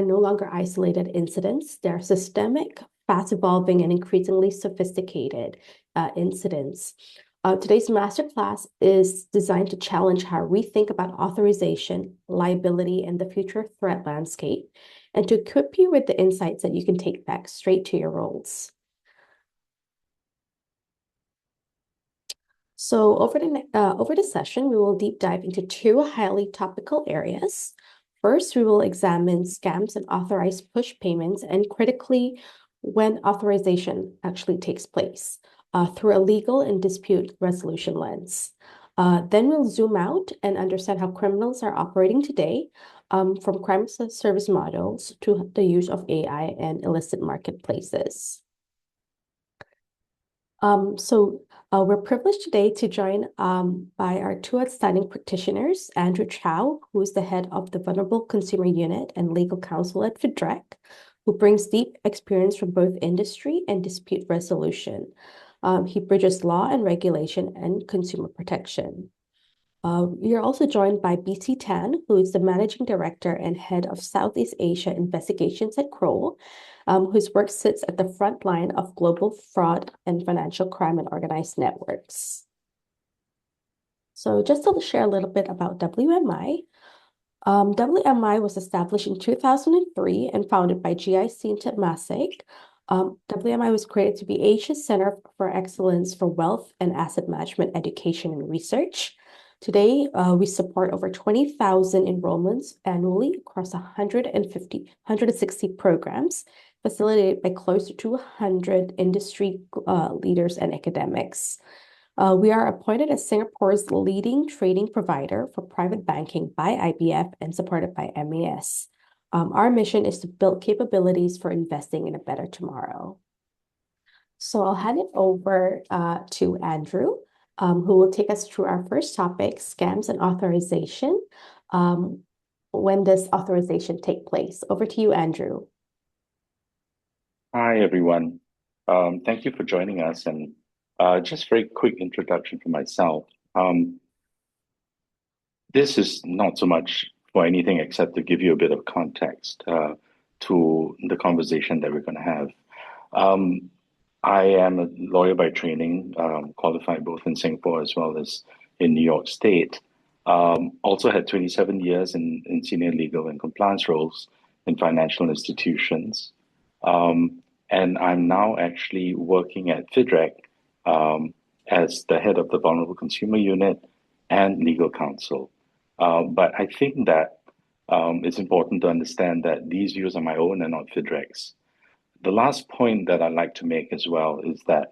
no longer isolated incidents. They're systemic, fast-evolving, and increasingly sophisticated incidents. Today's masterclass is designed to challenge how we think about authorization, liability, and the future threat landscape, and to equip you with the insights that you can take back straight to your roles. So over the session, we will deep dive into two highly topical areas. First, we will examine scams and authorized push payments, and critically, when authorization actually takes place through a legal and dispute resolution lens. Then we'll zoom out and understand how criminals are operating today, from crime service models to the use of AI and illicit marketplaces. We're privileged today to join by our two outstanding practitioners, Andrew Chow, who is the head of the Vulnerable Consumer Unit and Legal Counsel at FiDReC, who brings deep experience from both industry and dispute resolution. He bridges law and regulation and consumer protection. We are also joined by BC Tan, who is the Managing Director and Head of Southeast Asia Investigations at Kroll, whose work sits at the front line of global fraud and financial crime and organized networks. So just to share a little bit about WMI. WMI was established in 2003 and founded by GIC and Temasek. WMI was created to be Asia's Center for Excellence for Wealth and Asset Management Education and Research. Today, we support over 20,000 enrollments annually across 160 programs, facilitated by close to 200 industry leaders and academics. We are appointed as Singapore's leading trading provider for private banking by IBF and supported by MAS. Our mission is to build capabilities for investing in a better tomorrow. So I'll hand it over to Andrew, who will take us through our first topic, scams and authorization. When does authorization take place? Over to you, Andrew. Hi, everyone. Thank you for joining us. And just very quick introduction for myself. This is not so much for anything except to give you a bit of context to the conversation that we're going to have. I am a lawyer by training, qualified both in Singapore as well as in New York State. Also had 27 years in senior legal and compliance roles in financial institutions. And I'm now actually working at FiDReC as the head of the Vulnerable Consumer Unit and Legal Counsel. But I think that it's important to understand that these views are my own and not FiDReC's. The last point that I'd like to make as well is that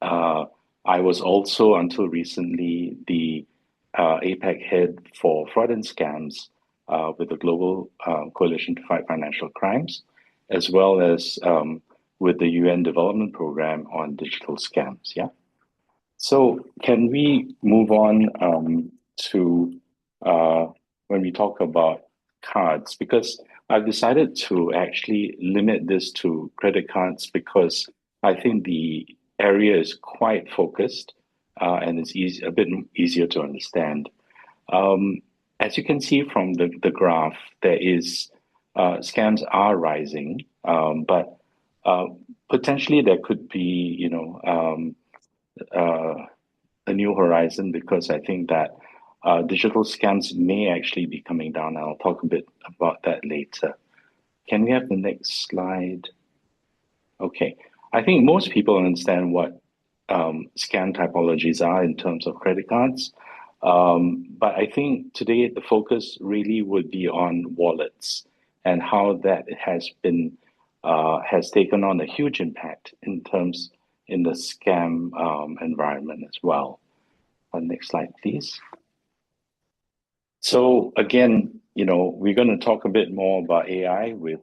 I was also, until recently, the APAC head for fraud and scams with the Global Coalition to Fight Financial Crimes, as well as with the UN Development Program on digital scams. Yeah. So can we move on to when we talk about cards? Because I've decided to actually limit this to credit cards because I think the area is quite focused and it's a bit easier to understand. As you can see from the graph, there is scams are rising, but potentially there could be, a new horizon, because I think that digital scams may actually be coming down. I'll talk a bit about that later. Can we have the next slide? Okay. I think most people understand what scam typologies are in terms of credit cards. But I think today the focus really would be on wallets and how that has taken on a huge impact in the scam environment as well. Next slide, please. So again, we're going to talk a bit more about AI with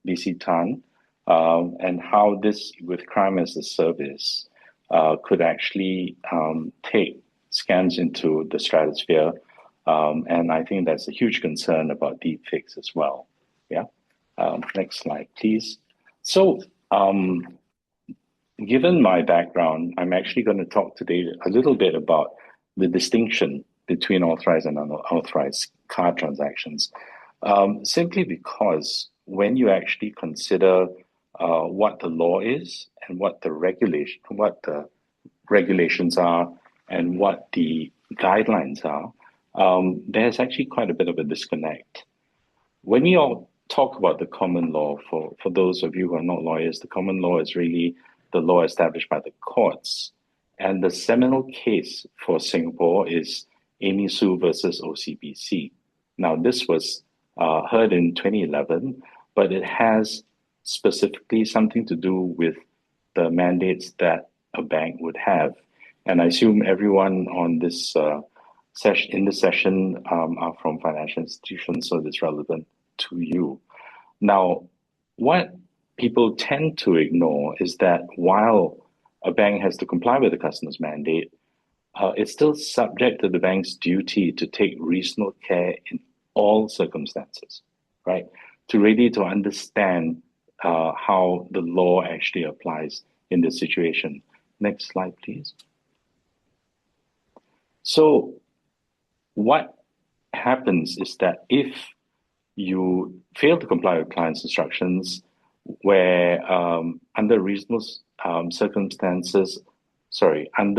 BC Tan and how this, with crime as a service, could actually take scams into the stratosphere. And I think that's a huge concern about deepfakes as well. Yeah. Next slide, please. So given my background, I'm actually going to talk today a little bit about the distinction between authorized and unauthorized card transactions. Simply because when you actually consider what the law is and what the regulations are and what the guidelines are, there's actually quite a bit of a disconnect. When we all talk about the common law, for those of you who are not lawyers, the common law is really the law established by the courts. And the seminal case for Singapore is Amy Sue versus OCBC. Now, this was heard in 2011, but it has specifically something to do with the mandates that a bank would have. And I assume everyone on this session are from financial institutions, so it's relevant to you. Now, what people tend to ignore is that while a bank has to comply with the customer's mandate, it's still subject to the bank's duty to take reasonable care in all circumstances, right? To understand how the law actually applies in this situation. Next slide, please. So what happens is that if you fail to comply with client's instructions, where under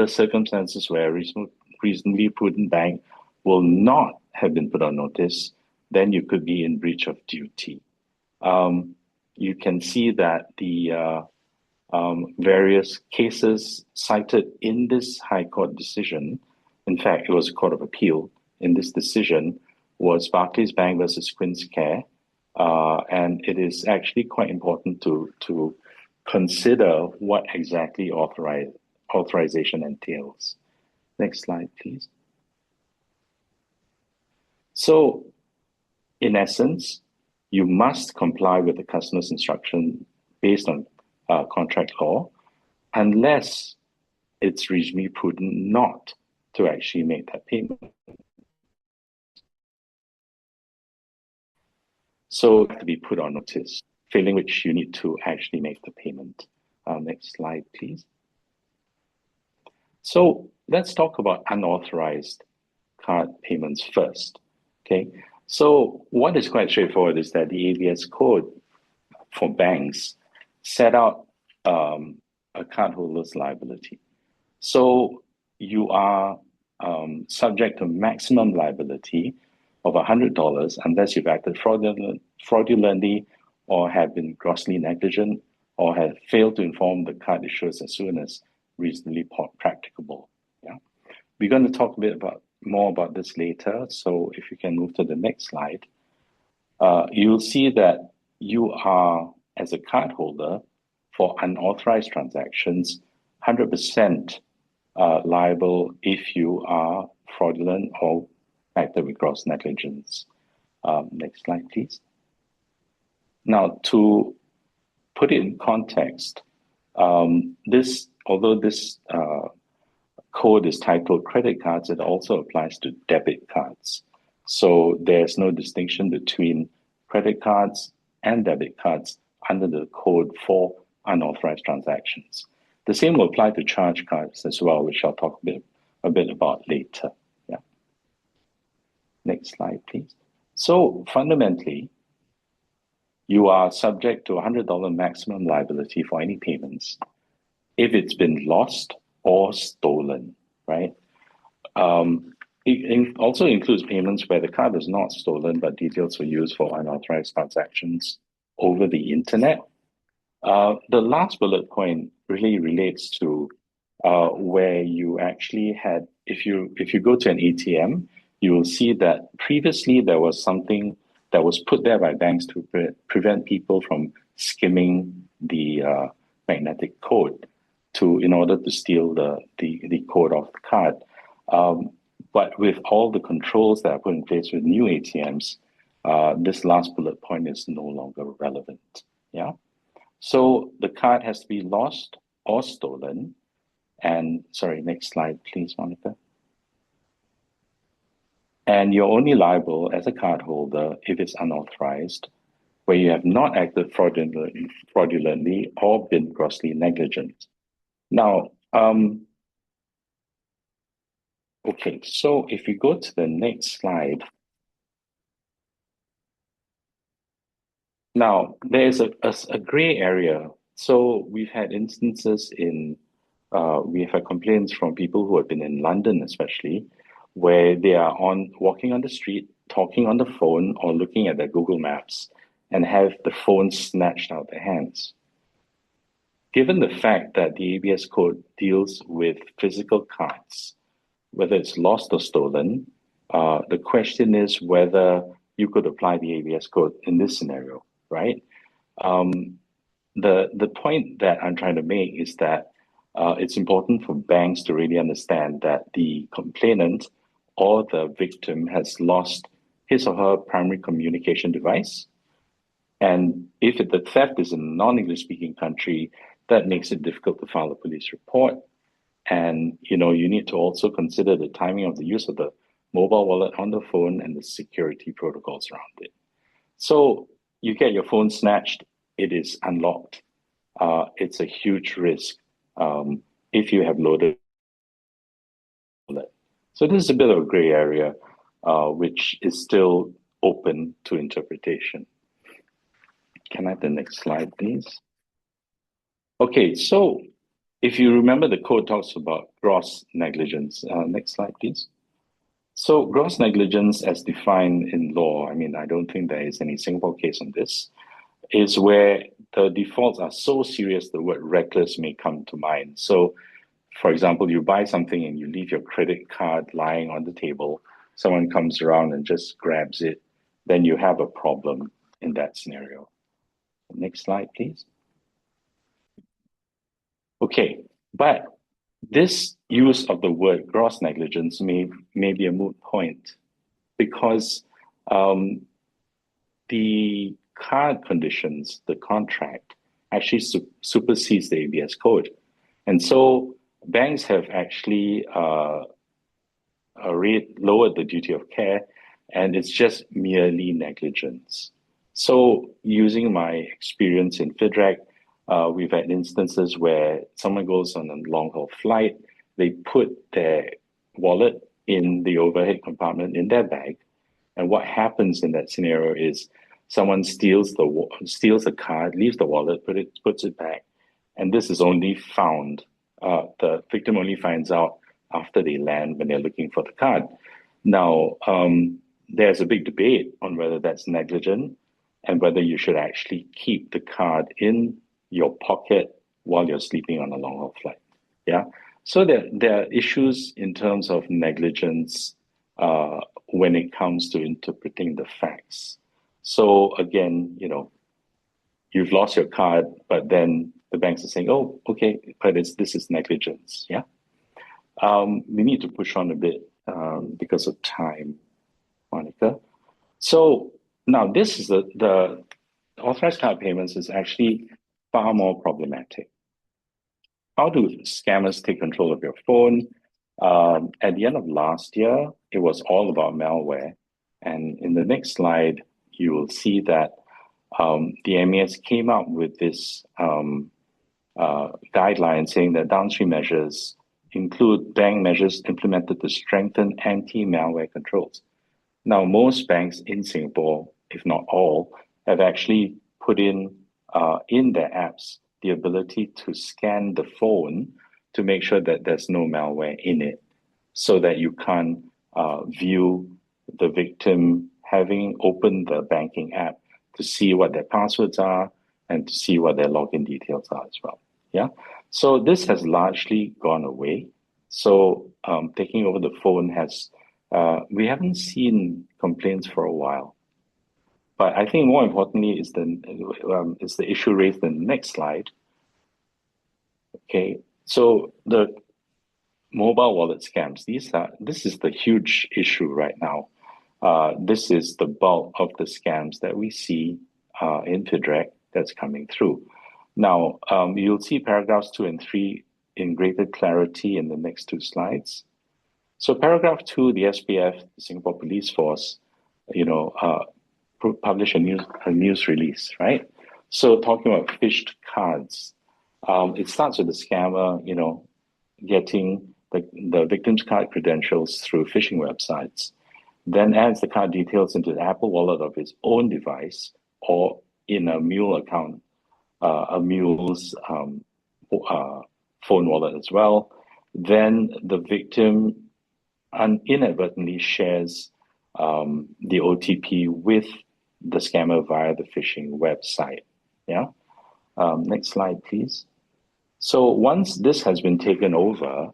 circumstances where a reasonably prudent bank will not have been put on notice, then you could be in breach of duty. You can see that the various cases cited in this High Court decision, in fact, it was a Court of Appeal in this decision, was Barclays Bank versus Queen's Care. And it is actually quite important to consider what exactly authorization entails. Next slide, please. So, in essence, you must comply with the customer's instruction based on contract law, unless it's reasonably prudent not to actually make that payment. So you have to be put on notice, failing which you need to actually make the payment. Next slide, please. So let's talk about unauthorized card payments first. Okay. So what is quite straightforward is that the ABS code for banks set out a cardholder's liability. So you are subject to maximum liability of $100 unless you've acted fraudulently or have been grossly negligent or have failed to inform the card issuers as soon as reasonably practicable. Yeah, we're going to talk a bit more about this later. So if you can move to the next slide, you'll see that you are, as a cardholder, for unauthorized transactions, 100% liable if you are fraudulent or acted with gross negligence. Next slide, please. Now, to put it in context, although this code is titled credit cards, it also applies to debit cards. So there's no distinction between credit cards and debit cards under the code for unauthorized transactions. The same will apply to charge cards as well, which I'll talk a bit about later. Yeah. Next slide, please. So fundamentally, you are subject to $100 maximum liability for any payments if it's been lost or stolen, right? It also includes payments where the card is not stolen, but details were used for unauthorized transactions over the internet. The last bullet point really relates to where you actually had, if you go to an ATM, you will see that previously there was something that was put there by banks to prevent people from skimming the magnetic code in order to steal the code off the card. But with all the controls that are put in place with new ATMs, this last bullet point is no longer relevant. Yeah. So the card has to be lost or stolen. And sorry, next slide, please, Monica. And you're only liable as a cardholder if it's unauthorized, where you have not acted fraudulently or been grossly negligent. Now, okay, so if we go to the next slide, Now, there is a gray area. So we've had instances we have had complaints from people who have been in London, especially, where they are walking on the street, talking on the phone, or looking at their Google Maps, and have the phone snatched out of their hands. Given the fact that the ABS code deals with physical cards, whether it's lost or stolen, the question is whether you could apply the ABS code in this scenario, right? The point that I'm trying to make is that it's important for banks to really understand that the complainant or the victim has lost his or her primary communication device. And if the theft is in a non-English speaking country, that makes it difficult to file a police report. And you need to also consider the timing of the use of the mobile wallet on the phone and the security protocols around it. So you get your phone snatched, it is unlocked. It's a huge risk if you have loaded wallet. So this is a bit of a gray area, which is still open to interpretation. Can I have the next slide, please? Okay, so if you remember, the code talks about gross negligence. Next slide, please. So gross negligence as defined in law, I mean, I don't think there is any Singapore case on this, is where the defaults are so serious the word reckless may come to mind. So, for example, you buy something and you leave your credit card lying on the table, someone comes around and just grabs it, then you have a problem in that scenario. Next slide, please. Okay, but this use of the word gross negligence may be a moot point because the card conditions, the contract, actually supersedes the ABS code. And so banks have actually lowered the duty of care, and it's just merely negligence. So using my experience in FiDReC, we've had instances where someone goes on a long-haul flight, they put their wallet in the overhead compartment in their bag, and what happens in that scenario is someone steals the card, leaves the wallet, puts it back, and this is only found. The victim only finds out after they land when they're looking for the card. Now, there's a big debate on whether that's negligent and whether you should actually keep the card in your pocket while you're sleeping on a long haul flight. Yeah. So there are issues in terms of negligence when it comes to interpreting the facts. So again, you've lost your card, but then the banks are saying, "Oh, okay, but this is negligence." Yeah. We need to push on a bit because of time, Monica. So now this is the authorized card payments is actually far more problematic. How do scammers take control of your phone? At the end of last year, it was all about malware. And in the next slide, you will see that the MAS came up with this guideline saying that downstream measures include bank measures implemented to strengthen anti-malware controls. Now, most banks in Singapore, if not all, have actually put in their apps the ability to scan the phone to make sure that there's no malware in it, so that you can't view the victim having opened the banking app to see what their passwords are and to see what their login details are as well. Yeah. So this has largely gone away. So taking over the phone we haven't seen complaints for a while. But I think more importantly is the issue raised in the next slide. Okay, so the mobile wallet scams. This is the huge issue right now. This is the bulk of the scams that we see in FiDReC that's coming through. Now, you'll see paragraphs 2 and 3 in greater clarity in the next two slides. So paragraph 2, the SPF, the Singapore Police Force, publish a news release, right? So talking about phished cards, it starts with the scammer, getting the victim's card credentials through phishing websites, then adds the card details into the Apple Wallet of his own device or in a mule account, a mule's phone wallet as well, then the victim inadvertently shares the OTP with the scammer via the phishing website. Yeah. Next slide, please. So once this has been taken over,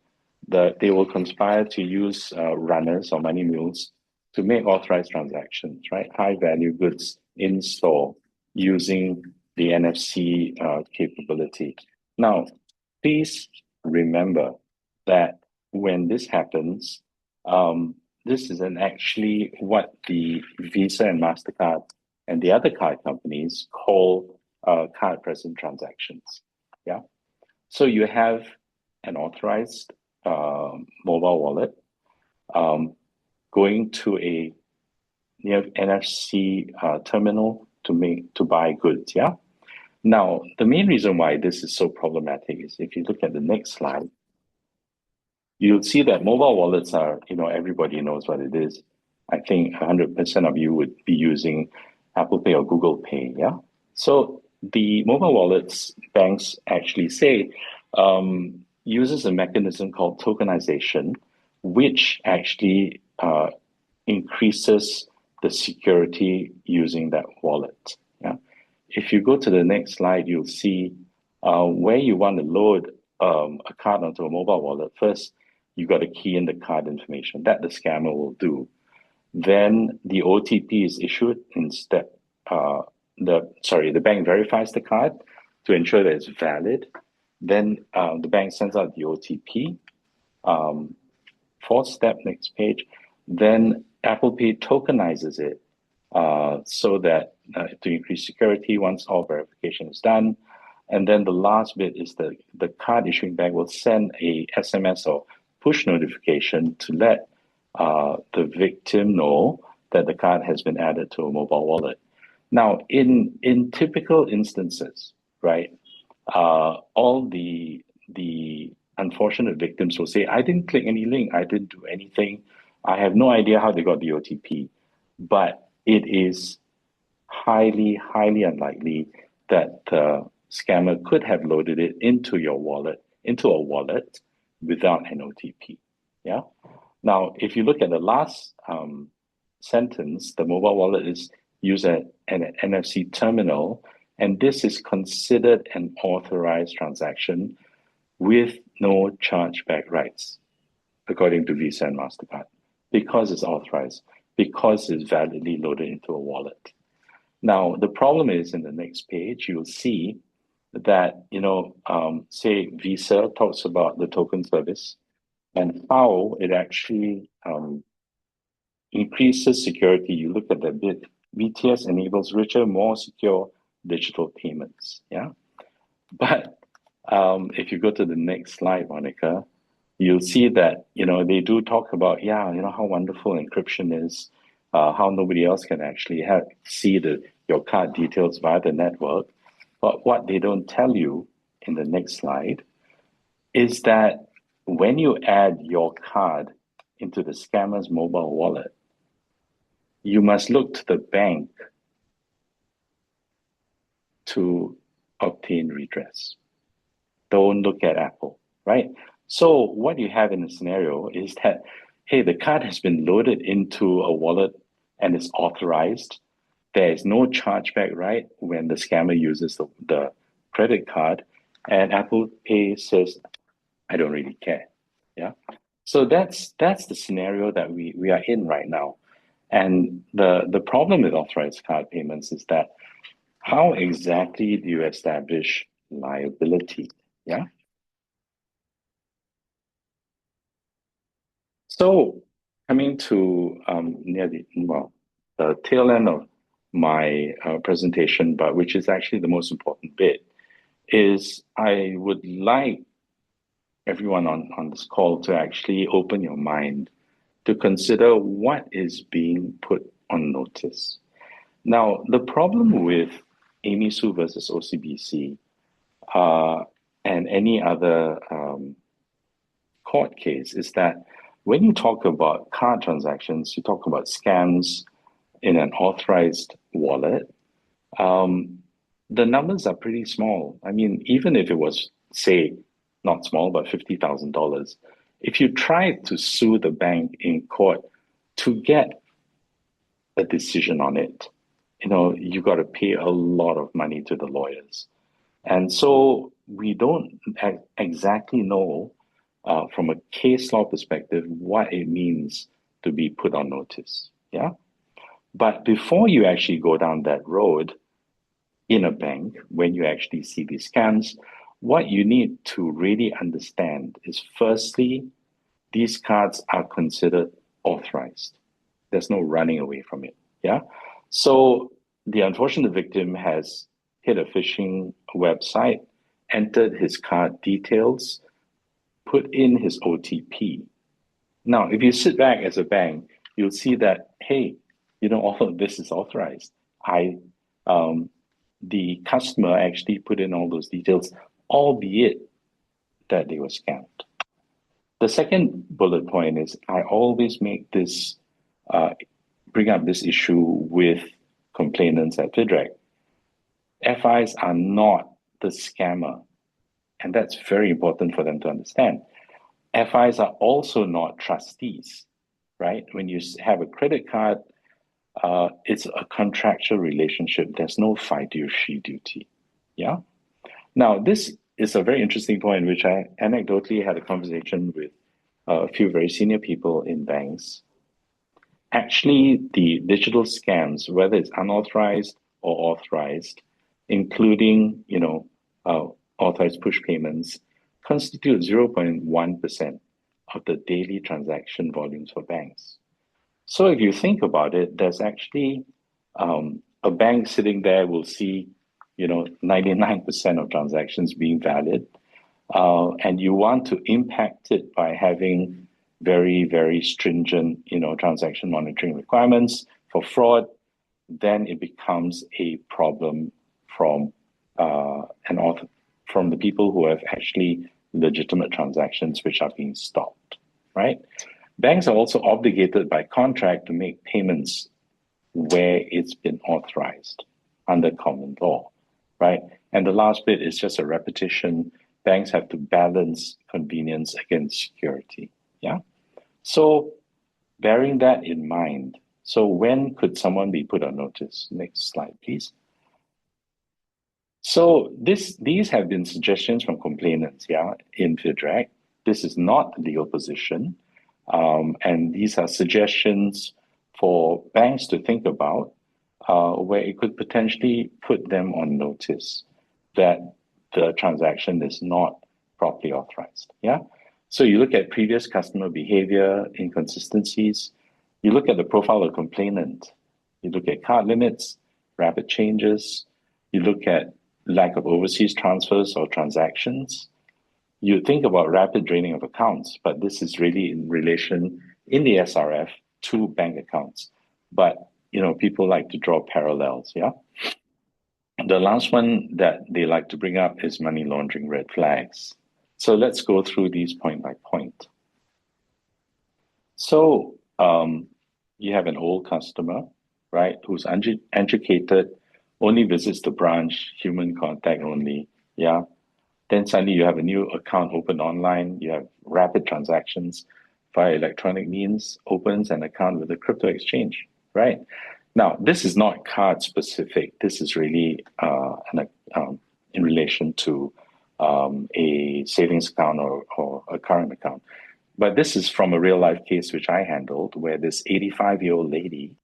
they will conspire to use runners or money mules to make authorized transactions, right? High value goods in store using the NFC capability. Now, please remember that when this happens, this isn't actually what the Visa and MasterCard and the other card companies call card present transactions. Yeah. So you have an authorized mobile wallet going to a near NFC terminal to buy goods. Yeah. Now, the main reason why this is so problematic is if you look at the next slide, you'll see that mobile wallets are, everybody knows what it is. I think 100% of you would be using Apple Pay or Google Pay. Yeah. So the mobile wallets banks actually say uses a mechanism called tokenization, which actually increases the security using that wallet. Yeah. If you go to the next slide, you'll see where you want to load a card onto a mobile wallet. First, you got to key in the card information that the scammer will do. Then the OTP is issued in step. The bank verifies the card to ensure that it's valid. Then the bank sends out the OTP. Fourth step, next page. Then Apple Pay tokenizes it so that to increase security once all verification is done. And then the last bit is the card issuing bank will send a SMS or push notification to let the victim know that the card has been added to a mobile wallet. Now, in typical instances, right, all the unfortunate victims will say, I didn't click any link, I didn't do anything, I have no idea how they got the OTP. But it is highly, highly unlikely that the scammer could have loaded it into a wallet without an OTP. Yeah. Now, if you look at the last sentence, the mobile wallet is used at an NFC terminal, and this is considered an authorized transaction with no chargeback rights, according to Visa and MasterCard, because it's authorized, because it's validly loaded into a wallet. Now, the problem is in the next page, you'll see that, say Visa talks about the token service and how it actually increases security. You look at that bit, VTS enables richer, more secure digital payments. Yeah. But if you go to the next slide, Monica, you'll see that, they do talk about, how wonderful encryption is, how nobody else can actually see your card details via the network. But what they don't tell you in the next slide is that when you add your card into the scammer's mobile wallet, you must look to the bank to obtain redress. Don't look at Apple, right? So what you have in the scenario is that, hey, the card has been loaded into a wallet and is authorized. There is no chargeback right when the scammer uses the credit card, and Apple Pay says, I don't really care. Yeah. So that's the scenario that we are in right now. And the problem with authorized card payments is that how exactly do you establish liability? Yeah. So coming to near the tail end of my presentation, but which is actually the most important bit, is I would like everyone on this call to actually open your mind to consider what is being put on notice. Now, the problem with Amy Sue versus OCBC and any other court case is that when you talk about card transactions, you talk about scams in an authorized wallet, the numbers are pretty small. I mean, even if it was, say, not small, but $50,000, if you try to sue the bank in court to get a decision on it, you got to pay a lot of money to the lawyers. And so we don't exactly know from a case law perspective what it means to be put on notice. Yeah. But before you actually go down that road in a bank, when you actually see these scams, what you need to really understand is firstly, these cards are considered authorized. There's no running away from it. Yeah. So the unfortunate victim has hit a phishing website, entered his card details, put in his OTP. Now, if you sit back as a bank, you'll see that, hey, all of this is authorized. The customer actually put in all those details, albeit that they were scammed. The second bullet point is I always make this, bring up this issue with complainants at FiDReC. FIs are not the scammer, and that's very important for them to understand. FIs are also not trustees, right? When you have a credit card, it's a contractual relationship. There's no fiduciary duty. Yeah. Now, this is a very interesting point, which I anecdotally had a conversation with a few very senior people in banks. Actually, the digital scams, whether it's unauthorized or authorized, including, authorized push payments, constitute 0.1% of the daily transaction volumes for banks. So if you think about it, there's actually a bank sitting there will see, 99% of transactions being valid, and you want to impact it by having very, very stringent, transaction monitoring requirements for fraud, then it becomes a problem from from the people who have actually legitimate transactions which are being stopped, right? Banks are also obligated by contract to make payments where it's been authorized under common law, right? And the last bit is just a repetition. Banks have to balance convenience against security, yeah? So bearing that in mind, so when could someone be put on notice? Next slide, please. So these have been suggestions from complainants, yeah, in FiDReC. This is not a legal position. And these are suggestions for banks to think about where it could potentially put them on notice that the transaction is not properly authorized. Yeah. So you look at previous customer behavior inconsistencies, you look at the profile of complainant, you look at card limits, rapid changes, you look at lack of overseas transfers or transactions. You think about rapid draining of accounts, but this is really in relation in the SRF to bank accounts. But people like to draw parallels, yeah? The last one that they like to bring up is money laundering red flags. So let's go through these point by point. So you have an old customer, right, who's uneducated, only visits the branch, human contact only, yeah? Then suddenly you have a new account open online, you have rapid transactions via electronic means, opens an account with a crypto exchange, right? Now, this is not card specific. This is really in relation to a savings account or a current account. But this is from a real life case which I handled where this 85-year-old lady,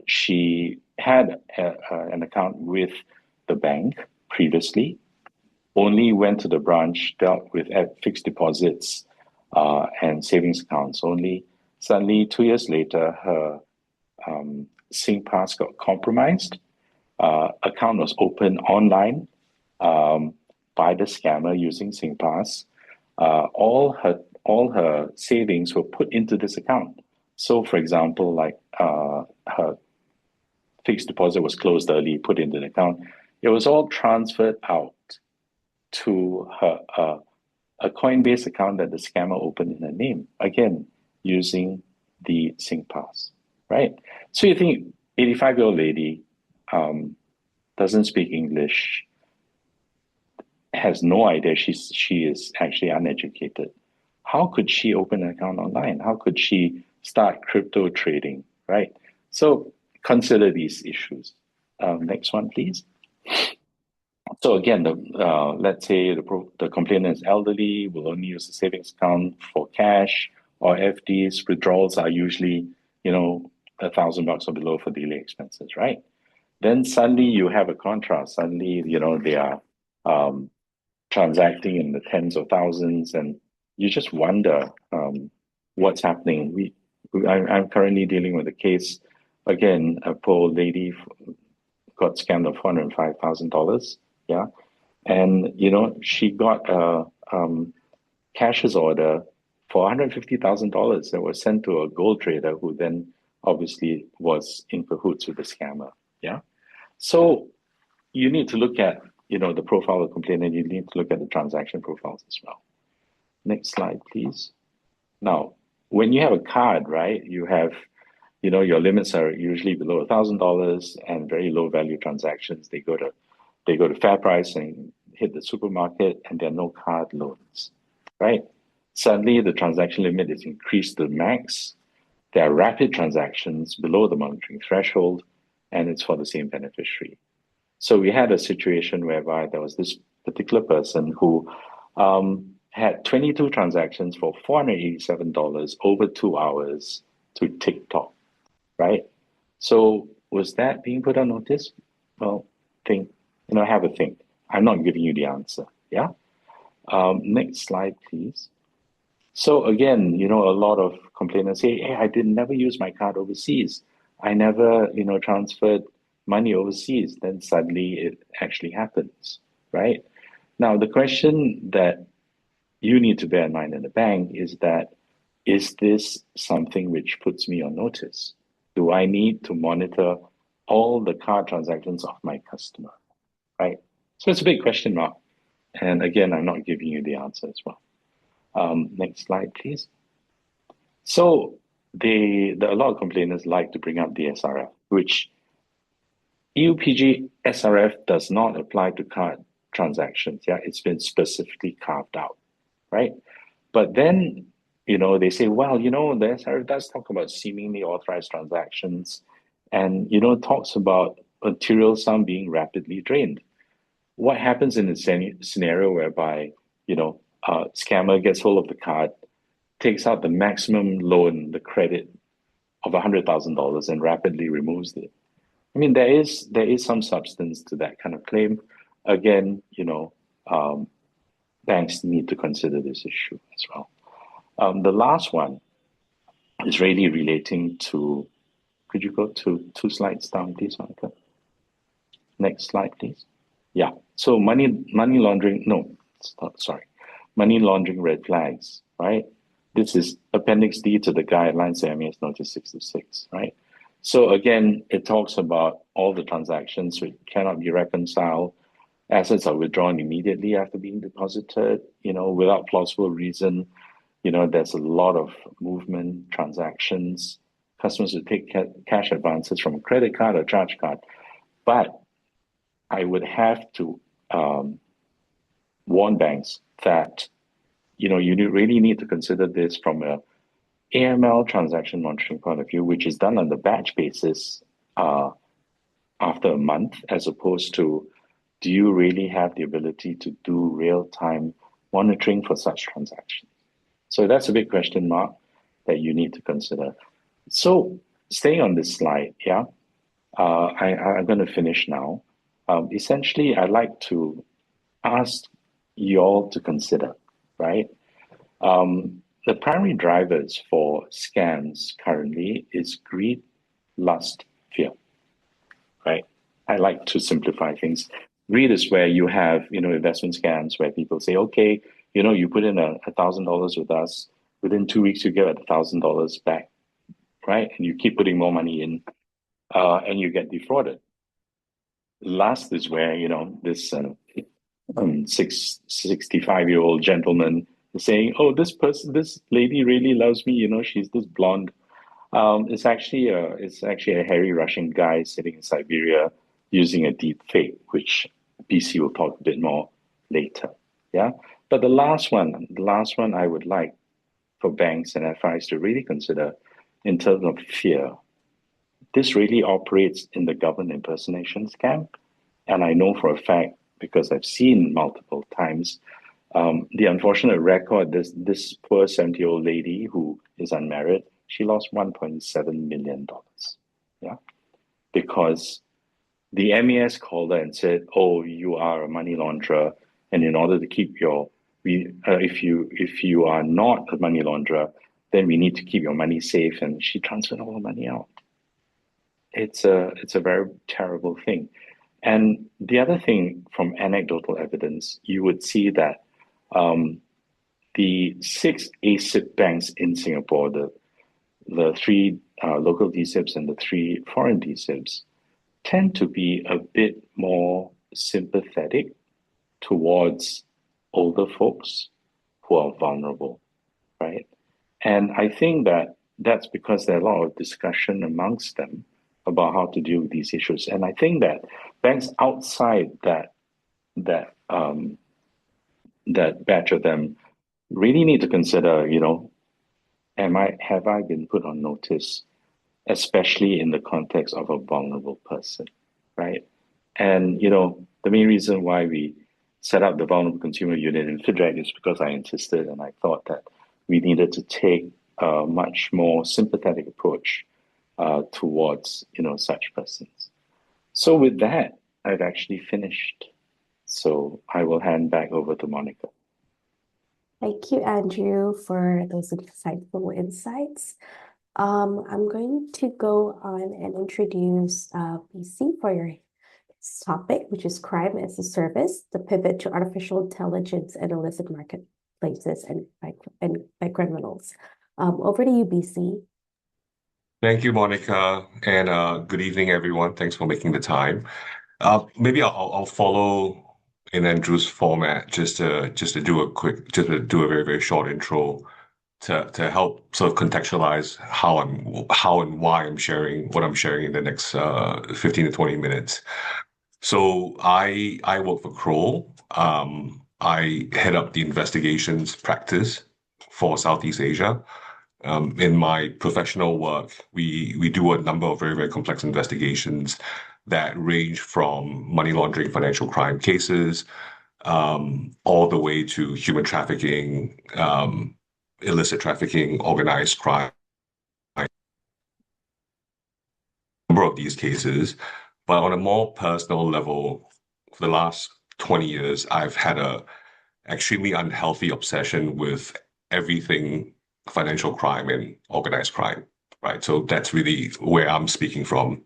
she had an account with the bank previously, only went to the branch, dealt with fixed deposits and savings accounts only. Suddenly, 2 years later, her SingPass got compromised. Account was opened online by the scammer using SingPass. All her savings were put into this account. So, for example, like her fixed deposit was closed early, put into the account. It was all transferred out to her a Coinbase account that the scammer opened in her name, again, using the SingPass, right? So you think 85-year-old lady, doesn't speak English, has no idea she is actually uneducated. How could she open an account online? How could she start crypto trading, right? So consider these issues. Next one, please. So again, let's say the complainant is elderly, will only use the savings account for cash or FDs. Withdrawals are usually, $1,000 or below for daily expenses, right? Then suddenly you have a contrast. Suddenly, they are transacting in the tens of thousands, and you just wonder what's happening. I'm currently dealing with a case. Again, a poor lady got scammed of $405,000. Yeah, and she got a cashier's order for $150,000 that was sent to a gold trader who then obviously was in cahoots with the scammer. Yeah, so you need to look at the profile of the complainant. You need to look at the transaction profiles as well. Next slide, please. Now, when you have a card, right, you have your limits are usually below $1,000 and very low value transactions. They go to fair price and hit the supermarket, and there are no card loans, right? Suddenly, the transaction limit is increased to the max. There are rapid transactions below the monitoring threshold, and it's for the same beneficiary. So we had a situation whereby there was this particular person who had 22 transactions for $487 over 2 hours to TikTok, right? So was that being put on notice? Well, have a think. I'm not giving you the answer. Yeah. Next slide, please. So again, a lot of complainants say, "Hey, I did never use my card overseas. I never, transferred money overseas." Then suddenly it actually happens, right? Now, the question that you need to bear in mind in the bank is that, is this something which puts me on notice? Do I need to monitor all the card transactions of my customer, right? So it's a big question mark. And again, I'm not giving you the answer as well. Next slide, please. So a lot of complainants like to bring up the SRF, which EUPG SRF does not apply to card transactions. Yeah, it's been specifically carved out, right? But then, they say, well, the SRF does talk about seemingly authorized transactions and, talks about material sum being rapidly drained. What happens in a scenario whereby, scammer gets hold of the card, takes out the maximum loan, the credit of $100,000 and rapidly removes it? I mean, there is some substance to that kind of claim. Again, banks need to consider this issue as well. The last one is really relating to, could you go to 2 slides down, please, Monica? Next slide, please. Yeah, so money laundering, no, sorry, money laundering red flags, right? This is Appendix D to the guidelines, MAS Notice 66, right? So again, it talks about all the transactions which cannot be reconciled. Assets are withdrawn immediately after being deposited, without plausible reason. There's a lot of movement, transactions. Customers will take cash advances from a credit card or charge card. But I would have to warn banks that, you really need to consider this from a AML transaction monitoring point of view, which is done on the batch basis after a month, as opposed to, do you really have the ability to do real-time monitoring for such transactions? So that's a big question mark that you need to consider. So staying on this slide, yeah, I'm going to finish now. Essentially, I'd like to ask you all to consider, right? The primary drivers for scams currently is greed, lust, fear, right? I like to simplify things. Greed is where you have, investment scams where people say, okay, you put in $1,000 with us, within 2 weeks you get $1,000 back, right? And you keep putting more money in, and you get defrauded. Lust is where, this 65-year-old gentleman is saying, oh, this lady really loves me, she's this blonde. It's actually a hairy Russian guy sitting in Siberia, using a deep fake, which BC will talk a bit more later. Yeah. But the last one I would like for banks and FIs to really consider in terms of fear. This really operates in the government impersonation scam. And I know for a fact, because I've seen multiple times, the unfortunate record, this poor 70-year-old lady who is unmarried, she lost $1.7 million. Yeah. Because the MES called her and said, "Oh, you are a money launderer, and in order to keep if you are not a money launderer, then we need to keep your money safe." And she transferred all the money out. It's a very terrible thing. And the other thing, from anecdotal evidence, you would see that the 6 ASIP banks in Singapore, the 3 local DSIPs and the 3 foreign DSIPs, tend to be a bit more sympathetic towards older folks who are vulnerable, right? And I think that that's because there are a lot of discussion amongst them about how to deal with these issues. And I think that banks outside that batch of them really need to consider, have I been put on notice, especially in the context of a vulnerable person, right? And the main reason why we set up the vulnerable consumer unit in FiDReC is because I insisted, and I thought that we needed to take a much more sympathetic approach towards such persons. So with that, I've actually finished. So I will hand back over to Monica. Thank you, Andrew, for those insightful insights. I'm going to go on and introduce BC for your topic, which is crime as a service, the pivot to artificial intelligence and illicit marketplaces and by criminals. Over to you, BC. Thank you, Monica, and good evening, everyone. Thanks for making the time. Maybe I'll follow in Andrew's format, just to do a very, very short intro to help sort of contextualize how and why I'm sharing what I'm sharing in the next 15 to 20 minutes. So I work for Kroll. I head up the investigations practice for Southeast Asia. In my professional work, we do a number of very, very complex investigations that range from money laundering, financial crime cases, all the way to human trafficking, illicit trafficking, organized crime, a number of these cases. But on a more personal level, for the last 20 years, I've had a extremely unhealthy obsession with everything financial crime and organized crime, right? So that's really where I'm speaking from.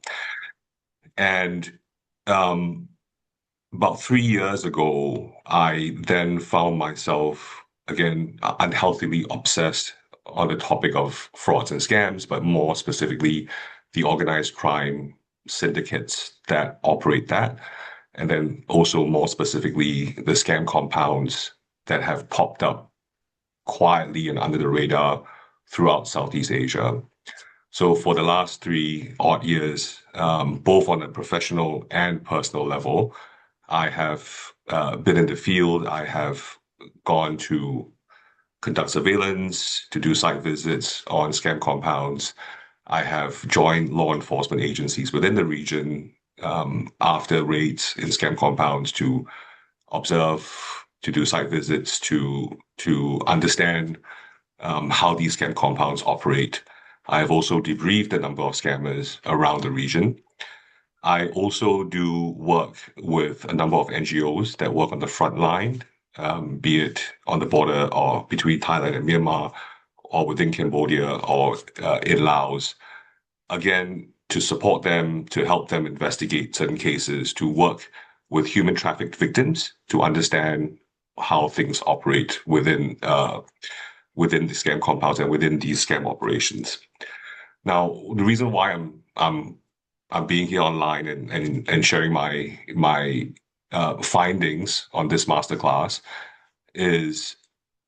And about 3 years ago, I then found myself, again, unhealthily obsessed on the topic of frauds and scams, but more specifically, the organized crime syndicates that operate that. And then also more specifically, the scam compounds that have popped up quietly and under the radar throughout Southeast Asia. So for the last 3 odd years, both on a professional and personal level, I have been in the field. I have gone to conduct surveillance, to do site visits on scam compounds. I have joined law enforcement agencies within the region after raids in scam compounds to observe, to do site visits, to understand how these scam compounds operate. I have also debriefed a number of scammers around the region. I also do work with a number of NGOs that work on the front line, be it on the border or between Thailand and Myanmar, or within Cambodia or in Laos. Again, to support them, to help them investigate certain cases, to work with human trafficked victims, to understand how things operate within the scam compounds and within these scam operations. Now, the reason why I'm being here online and sharing my findings on this masterclass is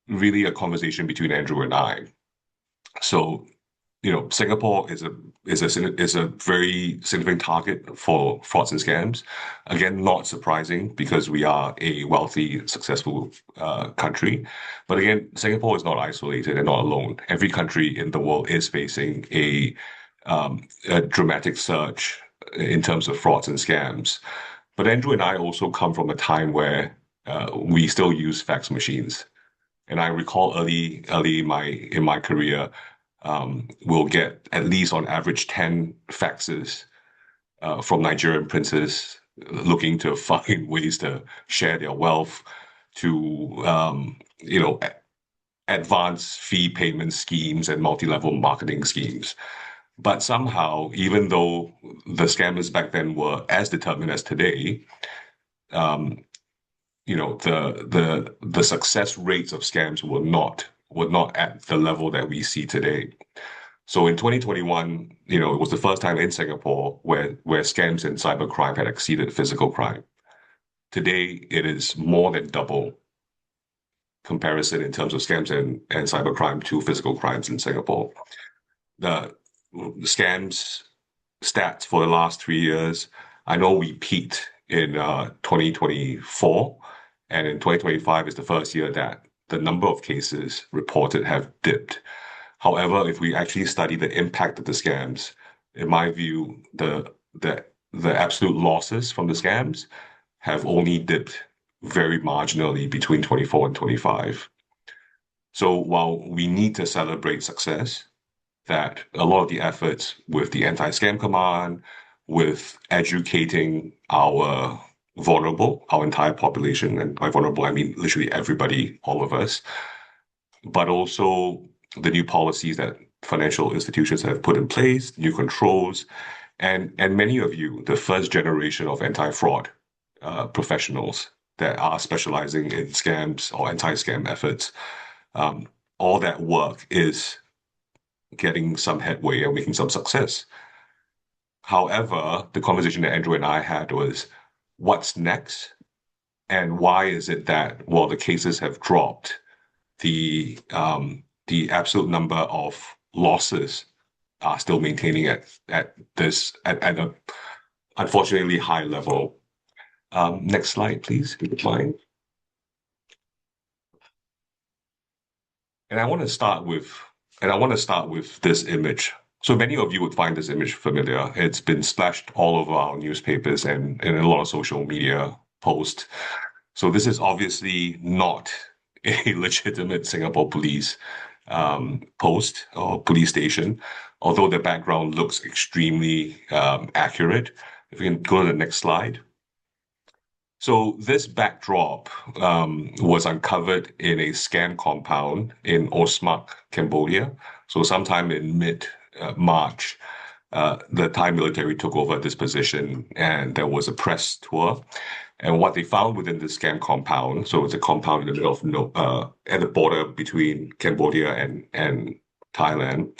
really a conversation between Andrew and I. So Singapore is a very significant target for frauds and scams. Again, not surprising because we are a wealthy, successful country. But again, Singapore is not isolated and not alone. Every country in the world is facing a dramatic surge in terms of frauds and scams. But Andrew and I also come from a time where we still use fax machines. And I recall early in my career, we'll get at least on average 10 faxes from Nigerian princes looking to find ways to share their wealth, to advance fee payment schemes and multi-level marketing schemes. But somehow, even though the scammers back then were as determined as today, um, the success rates of scams were not at the level that we see today. So in 2021, it was the first time in Singapore where scams and cybercrime had exceeded physical crime. Today, it is more than double comparison in terms of scams and cybercrime to physical crimes in Singapore. The scams stats for the last 3 years, I know we peaked in 2024, and in 2025 is the first year that the number of cases reported have dipped. However, if we actually study the impact of the scams, in my view, the absolute losses from the scams have only dipped very marginally between 24 and 25. So while we need to celebrate success, that a lot of the efforts with the anti-scam command, with educating our entire population, and by vulnerable, I mean literally everybody, all of us, but also the new policies that financial institutions have put in place, new controls, and many of you, the first generation of anti-fraud professionals that are specializing in scams or anti-scam efforts, all that work is getting some headway and making some success. However, the conversation that Andrew and I had was, what's next? And why is it that while the cases have dropped, the absolute number of losses are still maintaining at a unfortunately high level? Next slide, please, if you don't mind. And I want to start with this image. So many of you would find this image familiar. It's been splashed all over our newspapers and in a lot of social media posts. So this is obviously not a legitimate Singapore police post or police station, although the background looks extremely accurate. If we can go to the next slide. So this backdrop was uncovered in a scam compound in Osmak, Cambodia. So sometime in mid-March, the Thai military took over this position and there was a press tour. And what they found within the scam compound, so it's a compound in the middle of at the border between Cambodia and Thailand.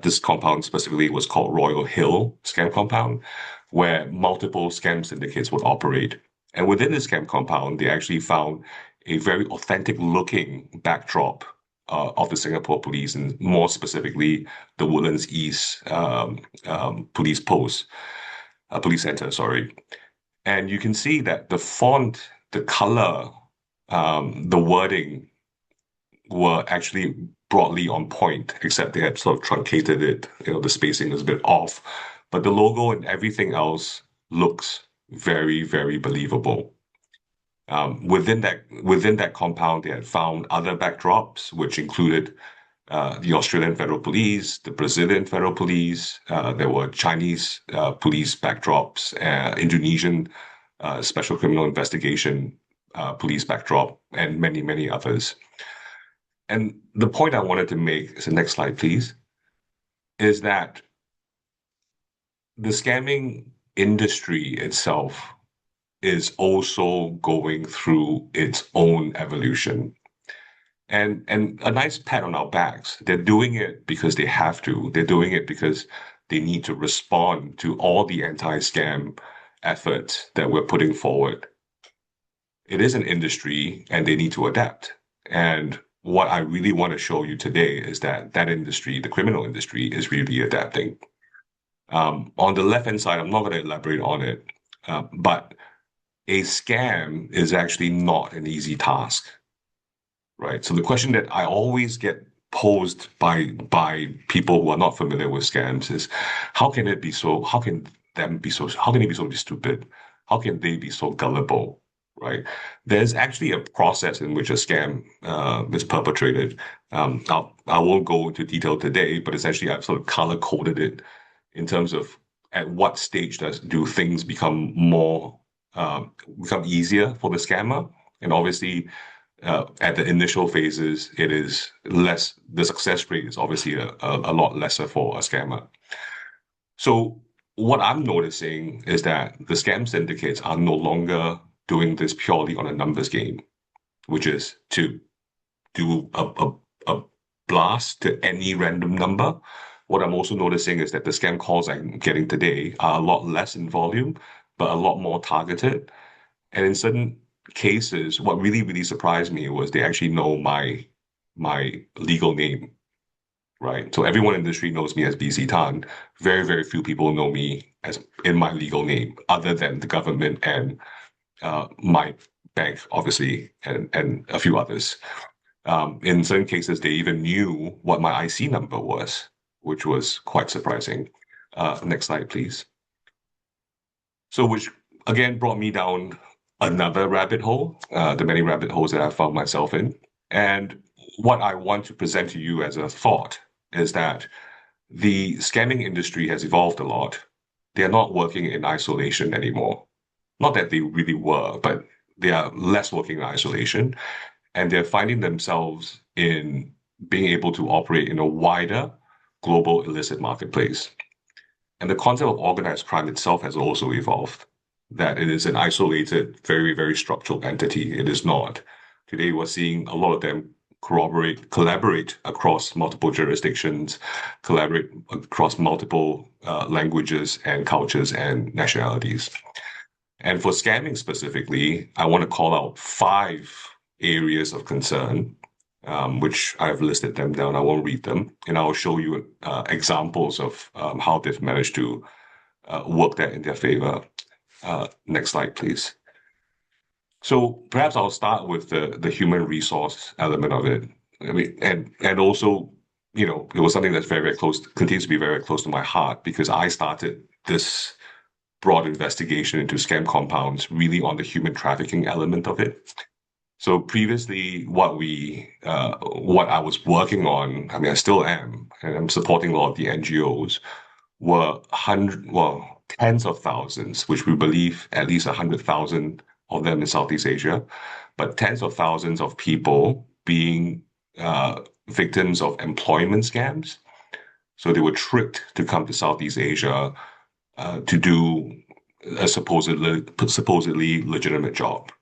This compound specifically was called Royal Hill Scam Compound, where multiple scam syndicates would operate. And within the scam compound, they actually found a very authentic looking backdrop of the Singapore police, and more specifically, the Woodlands East police center, sorry. And you can see that the font, the color, the wording were actually broadly on point, except they had sort of truncated it. The spacing was a bit off, but the logo and everything else looks very, very believable. Within that compound, they had found other backdrops, which included the Australian Federal Police, the Brazilian Federal Police. There were Chinese police backdrops, Indonesian Special Criminal Investigation police backdrop, and many, many others. And the point I wanted to make, so next slide, please, is that the scamming industry itself is also going through its own evolution. And a nice pat on our backs. They're doing it because they have to. They're doing it because they need to respond to all the anti-scam efforts that we're putting forward. It is an industry and they need to adapt. And what I really want to show you today is that that industry, the criminal industry, is really adapting. On the left-hand side, I'm not going to elaborate on it, but a scam is actually not an easy task, right? So the question that I always get posed by people who are not familiar with scams is, how can it be so? How can it be so stupid? How can they be so gullible? Right? There's actually a process in which a scam is perpetrated. I won't go into detail today, but essentially I've sort of color coded it in terms of at what stage do things become easier for the scammer, and obviously at the initial phases, it is less. The success rate is obviously a lot lesser for a scammer. So what I'm noticing is that the scam syndicates are no longer doing this purely on a numbers game, which is to do a blast to any random number. What I'm also noticing is that the scam calls I'm getting today are a lot less in volume, but a lot more targeted. And in certain cases, what really, really surprised me was they actually know my legal name, right? So everyone in the industry knows me as BC Tan. Very, very few people know me as in my legal name, other than the government and my bank, obviously, and a few others. In certain cases, they even knew what my IC number was, which was quite surprising. Next slide, please. So, which again brought me down another rabbit hole, the many rabbit holes that I found myself in. And what I want to present to you as a thought is that the scamming industry has evolved a lot. They are not working in isolation anymore. Not that they really were, but they are less working in isolation. And they're finding themselves in being able to operate in a wider global illicit marketplace. And the concept of organized crime itself has also evolved, that it is an isolated, very, very structural entity. It is not. Today, we're seeing a lot of them collaborate across multiple jurisdictions, collaborate across multiple languages and cultures and nationalities. And for scamming specifically, I want to call out 5 areas of concern, which I've listed them down. I won't read them, and I'll show you examples of how they've managed to work that in their favor. Next slide, please. So perhaps I'll start with the human resource element of it. I mean, and also, it was something that's very, very close, continues to be very close to my heart, because I started this broad investigation into scam compounds really on the human trafficking element of it. So previously, what I was working on, I mean, I still am, and I'm supporting a lot of the NGOs, were tens of thousands, which we believe at least 100,000 of them in Southeast Asia, but tens of thousands of people being victims of employment scams. So they were tricked to come to Southeast Asia to do a supposedly legitimate job,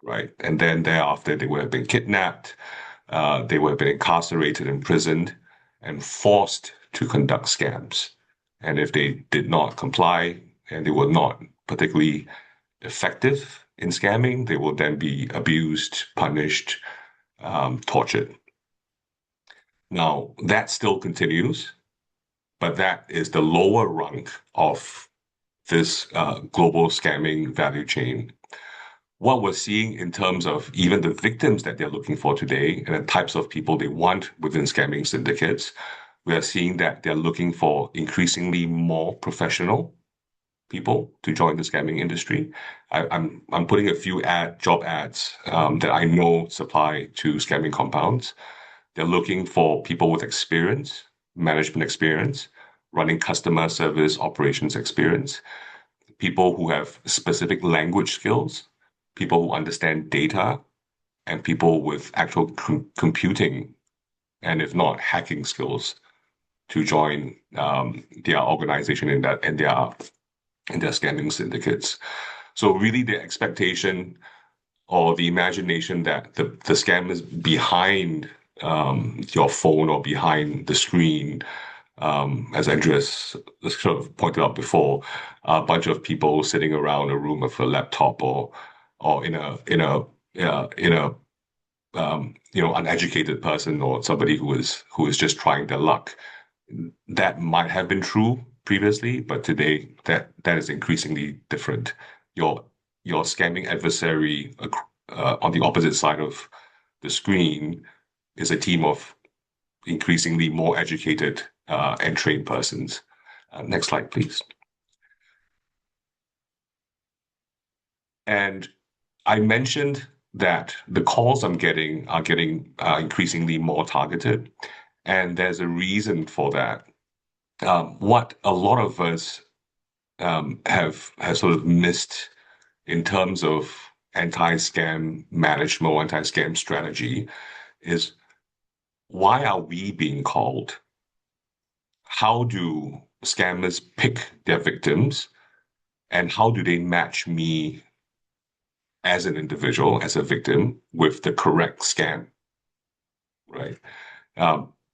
right? And then thereafter, they would have been kidnapped, they would have been incarcerated, imprisoned, and forced to conduct scams. And if they did not comply and they were not particularly effective in scamming, they will then be abused, punished, tortured. Now, that still continues, but that is the lower rung of this global scamming value chain. What we're seeing in terms of even the victims that they're looking for today and the types of people they want within scamming syndicates, we are seeing that they're looking for increasingly more professional people to join the scamming industry. I'm putting a few job ads that I know supply to scamming compounds. They're looking for people with experience, management experience, running customer service operations experience, people who have specific language skills, people who understand data, and people with actual computing and, if not, hacking skills to join their organization in their scamming syndicates. So really the expectation or the imagination that the scam is behind your phone or behind the screen, as Andrew sort of pointed out before, a bunch of people sitting around a room with a laptop or in a uneducated person or somebody who is just trying their luck. That might have been true previously, but today that is increasingly different. Your scamming adversary on the opposite side of the screen is a team of increasingly more educated and trained persons. Next slide, please. And I mentioned that the calls I'm getting are getting increasingly more targeted, and there's a reason for that. What a lot of us have sort of missed in terms of anti-scam management or anti-scam strategy is, why are we being called? How do scammers pick their victims? And how do they match me as an individual, as a victim, with the correct scam? Right?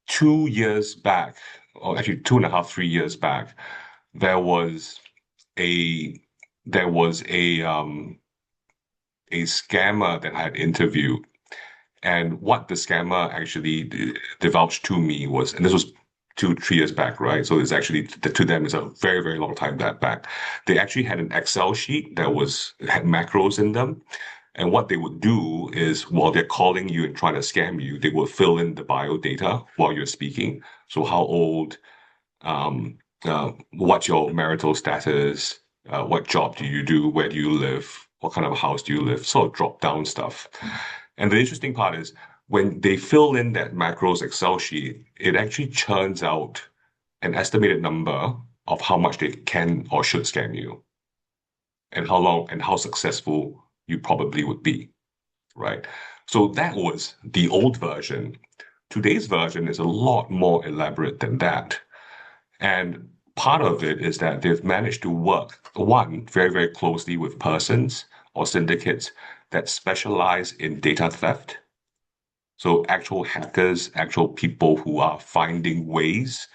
2 years back, or actually 2.5, 3 years back, there was a scammer that I had interviewed, and what the scammer actually divulged to me was, and this was 2, 3 years back, right? So it's actually, to them, it's a very, very long time back. They actually had an Excel sheet that had macros in them. And what they would do is, while they're calling you and trying to scam you, they will fill in the bio data while you're speaking. So how old, what's your marital status, what job do you do, where do you live, what kind of house do you live, sort of drop down stuff. And the interesting part is, when they fill in that macros Excel sheet, it actually churns out an estimated number of how much they can or should scam you, and how long and how successful you probably would be, right? So that was the old version. Today's version is a lot more elaborate than that. And part of it is that they've managed to work, one, very, very closely with persons or syndicates that specialize in data theft. So actual hackers, actual people who are finding ways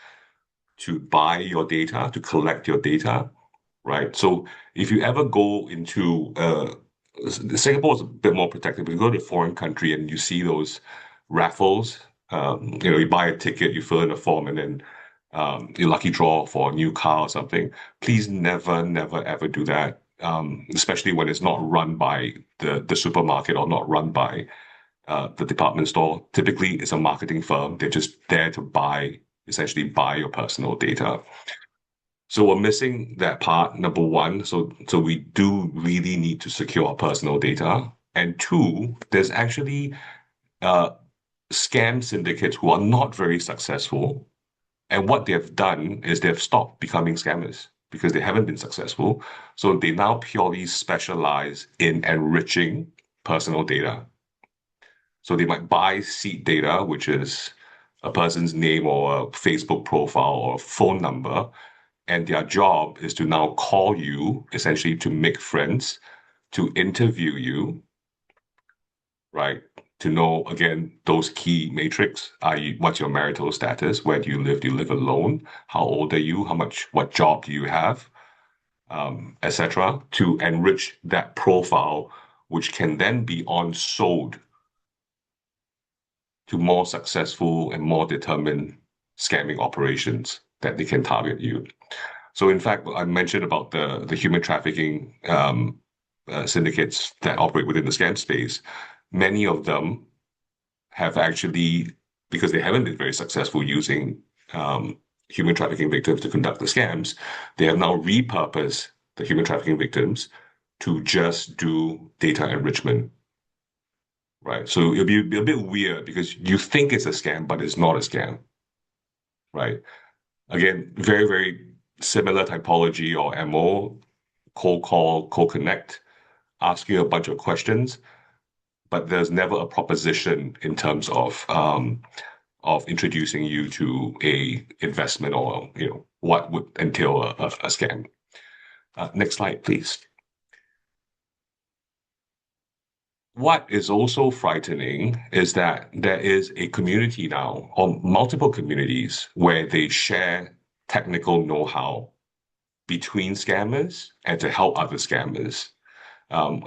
to buy your data, to collect your data, right? So if you ever go into Singapore is a bit more protected, but you go to a foreign country and you see those raffles, you buy a ticket, you fill in a form, and then your lucky draw for a new car or something. Please never, never, ever do that, especially when it's not run by the supermarket or not run by the department store. Typically, it's a marketing firm. They're just there to essentially buy your personal data. So we're missing that part, number one. So we do really need to secure our personal data. And two, there's actually scam syndicates who are not very successful. And what they've done is they've stopped becoming scammers because they haven't been successful. So they now purely specialize in enriching personal data. So they might buy seed data, which is a person's name or a Facebook profile or a phone number, and their job is to now call you, essentially to make friends, to interview you, right? To know, again, those key matrix, i.e., what's your marital status? Where do you live? Do you live alone? How old are you? What job do you have? Etc. To enrich that profile, which can then be on-sold to more successful and more determined scamming operations that they can target you. So in fact, I mentioned about the human trafficking syndicates that operate within the scam space. Many of them have actually, because they haven't been very successful using human trafficking victims to conduct the scams, they have now repurposed the human trafficking victims to just do data enrichment. Right. So it'll be a bit weird because you think it's a scam, but it's not a scam. Right. Again, very, very similar typology or MO, cold call, cold connect, ask you a bunch of questions, but there's never a proposition in terms of introducing you to a investment or what would entail a scam. Next slide, please. What is also frightening is that there is a community now, or multiple communities, where they share technical know-how between scammers and to help other scammers. And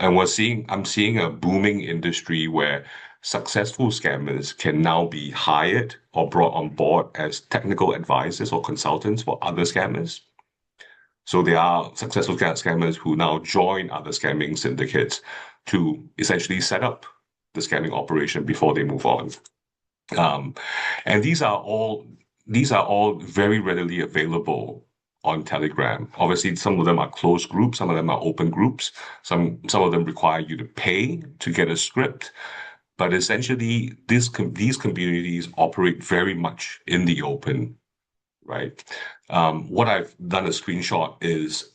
I'm seeing a booming industry where successful scammers can now be hired or brought on board as technical advisors or consultants for other scammers. So there are successful scammers who now join other scamming syndicates to essentially set up the scamming operation before they move on. Um, and these are all very readily available on Telegram. Obviously, some of them are closed groups, some of them are open groups, some of them require you to pay to get a script. But essentially, these communities operate very much in the open, right? What I've done a screenshot is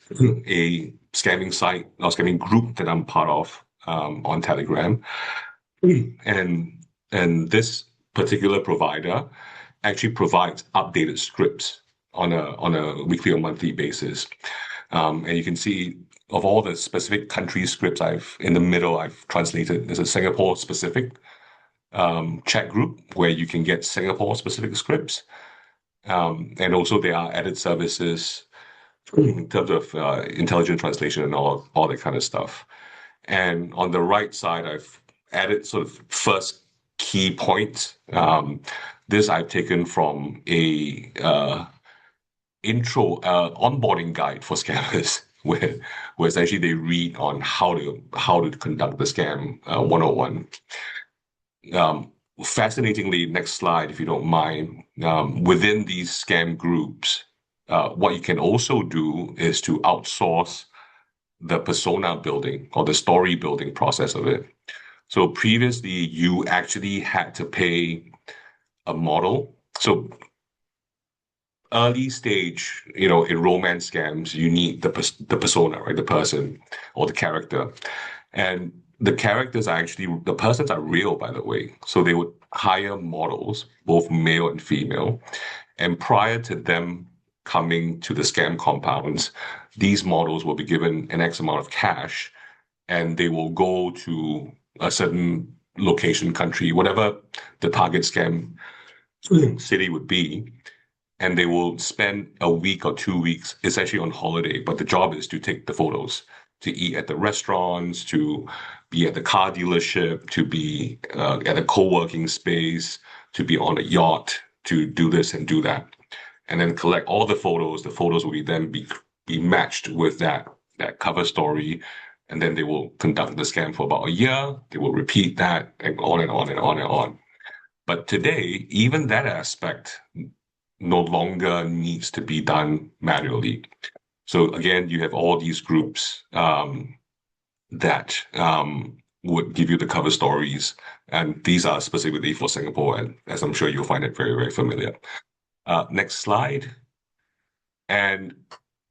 a scamming site or scamming group that I'm part of on Telegram, and this particular provider actually provides updated scripts on a weekly or monthly basis. And you can see of all the specific country scripts in the middle, I've translated. There's a Singapore specific chat group where you can get Singapore specific scripts. And also there are added services in terms of intelligent translation and all that kind of stuff. And on the right side, I've added sort of first key points. This I've taken from a intro onboarding guide for scammers, where essentially they read on how to conduct the scam 101. Fascinatingly, next slide, if you don't mind. Within these scam groups, what you can also do is to outsource the persona building or the story building process of it. So previously, you actually had to pay a model. So early stage, in romance scams, you need the persona, right? The person or the character. And the persons are real, by the way. So they would hire models, both male and female. And prior to them coming to the scam compounds, these models will be given an X amount of cash and they will go to a certain location, country, whatever the target scam city would be. And they will spend a week or 2 weeks essentially on holiday. But the job is to take the photos, to eat at the restaurants, to be at the car dealership, to be at a co-working space, to be on a yacht, to do this and do that. And then collect all the photos. The photos will then be matched with that cover story. And then they will conduct the scam for about a year. They will repeat that and on and on and on and on. But today, even that aspect no longer needs to be done manually. So again, you have all these groups that would give you the cover stories. And these are specifically for Singapore. And as I'm sure you'll find it very, very familiar. Next slide. And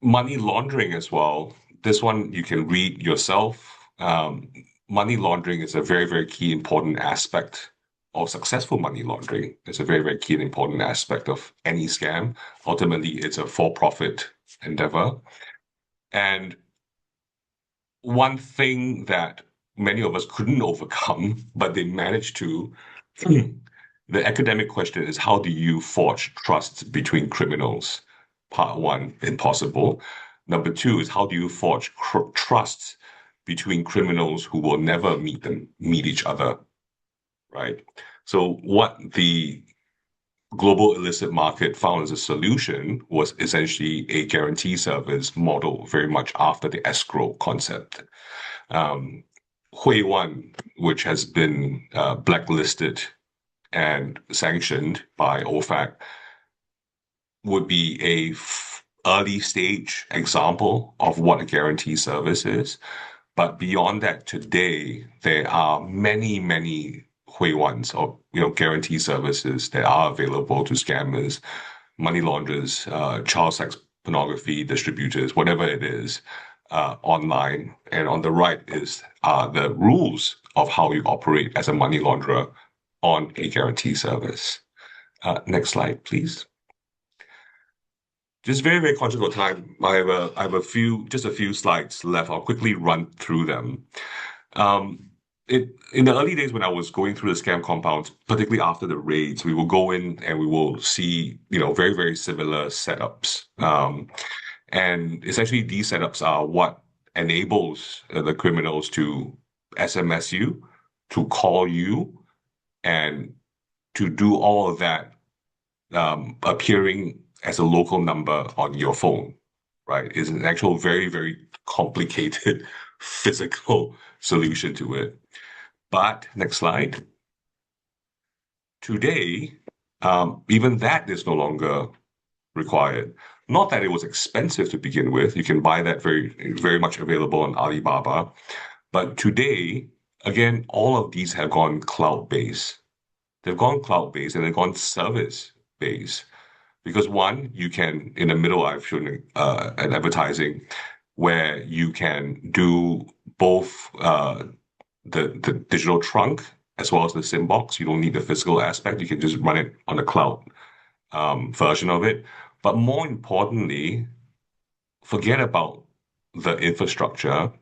money laundering as well. This one you can read yourself. Money laundering is a very, very key important aspect of successful money laundering. It's a very, very key and important aspect of any scam. Ultimately, it's a for-profit endeavor. And one thing that many of us couldn't overcome, but they managed to, the academic question is, how do you forge trust between criminals? Part one, impossible. Number two is, how do you forge trust between criminals who will never meet each other? Right. So what the global illicit market found as a solution was essentially a guarantee service model, very much after the escrow concept. Hui Wan, which has been blacklisted and sanctioned by OFAC, would be a early stage example of what a guarantee service is. But beyond that, today, there are many, many Hui Wans or guarantee services that are available to scammers, money launderers, child sex pornography distributors, whatever it is, online. And on the right is the rules of how you operate as a money launderer on a guarantee service. Next slide, please. Just very, very conscious of time. I have a few slides left. I'll quickly run through them. In the early days when I was going through the scam compounds, particularly after the raids, we will go in and we will see, very, very similar setups. And essentially these setups are what enables the criminals to SMS you, to call you, and to do all of that appearing as a local number on your phone, right? Is an actual very, very complicated physical solution to it. But next slide. Today, even that is no longer required. Not that it was expensive to begin with. You can buy that very much available on Alibaba. But today, again, all of these have gone cloud-based. They've gone cloud-based and they've gone service-based. Because one, you can, in the middle, I've shown an advertising where you can do both the digital trunk as well as the SIM box. You don't need the physical aspect. You can just run it on the cloud version of it. But more importantly, forget about the infrastructure.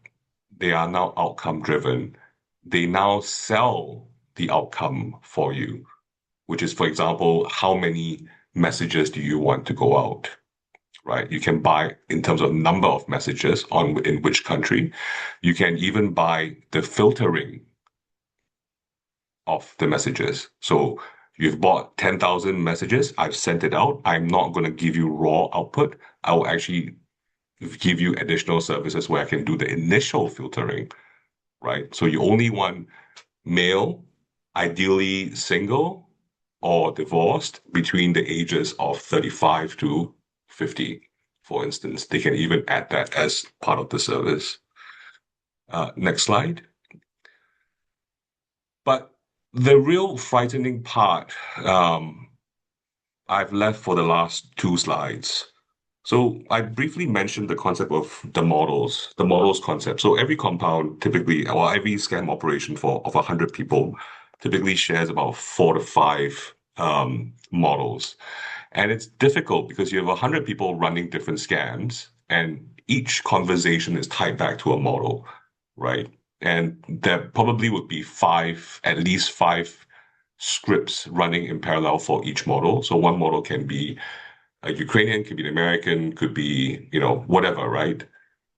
They are now outcome driven. They now sell the outcome for you, which is, for example, how many messages do you want to go out, right? You can buy in terms of number of messages in which country. You can even buy the filtering of the messages. So you've bought 10,000 messages. I've sent it out. I'm not going to give you raw output. I will actually give you additional services where I can do the initial filtering, right? So you only want male, ideally single or divorced between the ages of 35 to 50, for instance. They can even add that as part of the service. Next slide. But the real frightening part, I've left for the last two slides. So I briefly mentioned the concept of the models concept. So every compound typically, or every scam operation of 100 people typically shares about 4 to 5 models. And it's difficult because you have 100 people running different scams and each conversation is tied back to a model, right? And there probably would be at least five scripts running in parallel for each model. So one model can be a Ukrainian, could be an American, could be, whatever, right?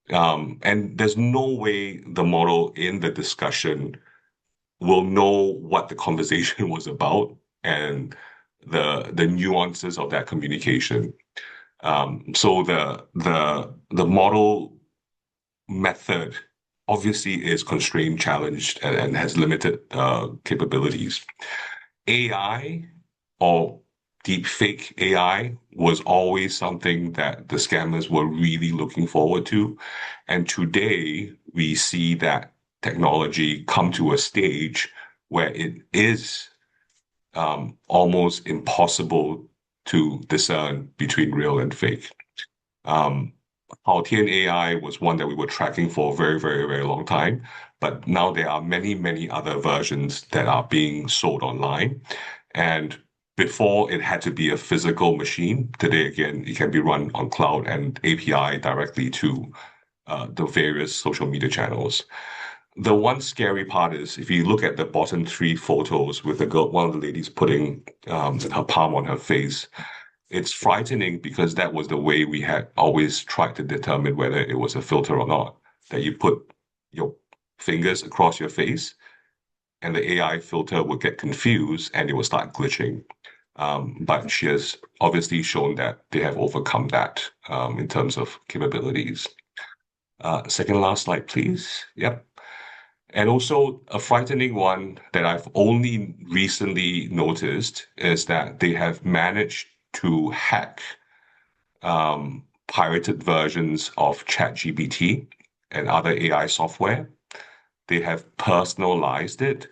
And there's no way the model in the discussion will know what the conversation was about and the nuances of that communication. So the model method obviously is constrained, challenged, and has limited capabilities. AI or deepfake AI was always something that the scammers were really looking forward to. And today we see that technology come to a stage where it is almost impossible to discern between real and fake. Altian AI was one that we were tracking for a very, very, very long time. But now there are many, many other versions that are being sold online. And before it had to be a physical machine, today, again, it can be run on cloud and API directly to the various social media channels. The one scary part is if you look at the bottom 3 photos with the girl, one of the ladies putting her palm on her face, it's frightening because that was the way we had always tried to determine whether it was a filter or not. That you put your fingers across your face and the AI filter would get confused and it would start glitching. But she has obviously shown that they have overcome that in terms of capabilities. Second last slide, please. Yep. And also a frightening one that I've only recently noticed is that they have managed to hack pirated versions of ChatGPT and other AI software. They have personalized it.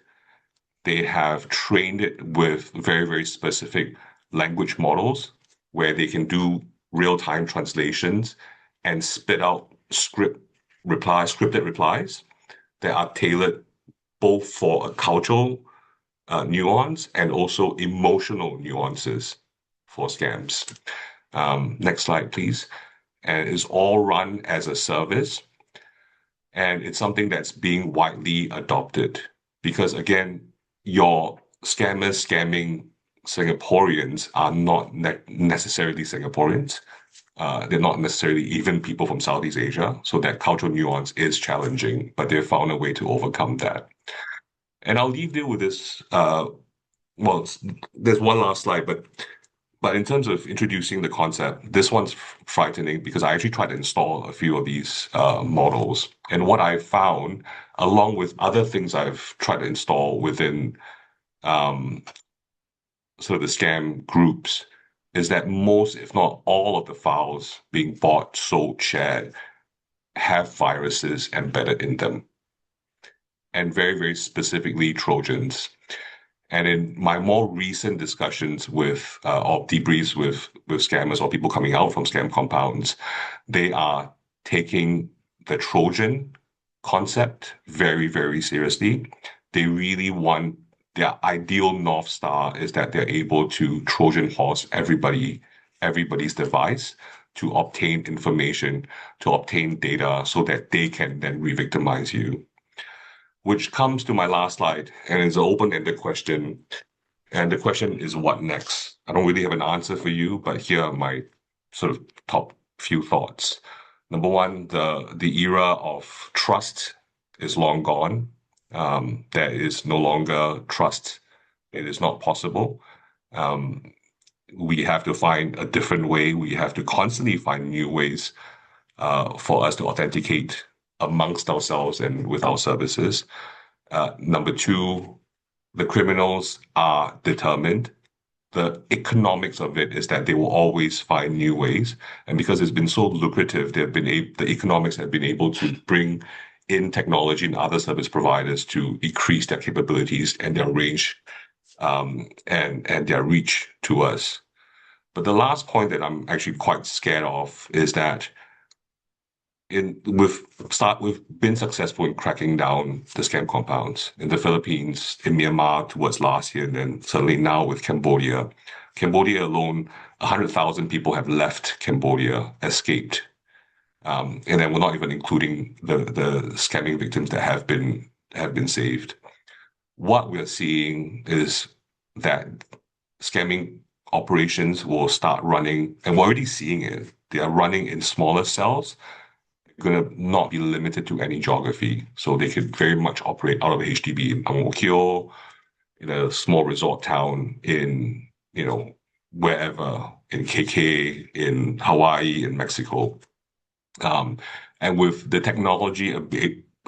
They have trained it with very, very specific language models where they can do real-time translations and spit out scripted replies that are tailored both for a cultural nuance and also emotional nuances for scams. Next slide, please. And it's all run as a service. And it's something that's being widely adopted because, again, your scammers scamming Singaporeans are not necessarily Singaporeans. They're not necessarily even people from Southeast Asia. So that cultural nuance is challenging, but they've found a way to overcome that. And I'll leave you with this. Well, there's one last slide, but in terms of introducing the concept, this one's frightening because I actually tried to install a few of these models. And what I found, along with other things I've tried to install within um, sort of the scam groups, is that most, if not all, of the files being bought, sold, shared have viruses embedded in them, and very, very specifically Trojans. And in my more recent discussions with or debriefs with scammers or people coming out from scam compounds, they are taking the Trojan concept very, very seriously. They really want their ideal North Star is that they're able to Trojan horse everybody's device to obtain information, to obtain data so that they can then re-victimize you. Which comes to my last slide, and it's an open-ended question. And the question is, what next? I don't really have an answer for you, but here are my sort of top few thoughts. Number one, the era of trust is long gone. There is no longer trust. It is not possible. Um, we have to find a different way. We have to constantly find new ways for us to authenticate amongst ourselves and with our services. Number two, the criminals are determined. The economics of it is that they will always find new ways. And because it's been so lucrative, the economics have been able to bring in technology and other service providers to increase their capabilities and their range and their reach to us. But the last point that I'm actually quite scared of is that we've been successful in cracking down the scam compounds in the Philippines, in Myanmar towards last year, and then certainly now with Cambodia. Cambodia alone, 100,000 people have left Cambodia, escaped. And then we're not even including the scamming victims that have been saved. What we're seeing is that scamming operations will start running, and we're already seeing it. They are running in smaller cells, going to not be limited to any geography. So they could very much operate out of HDB in Ang Mo Kio, in a small resort town in, wherever, in KK, in Hawaii, in Mexico. And with the technology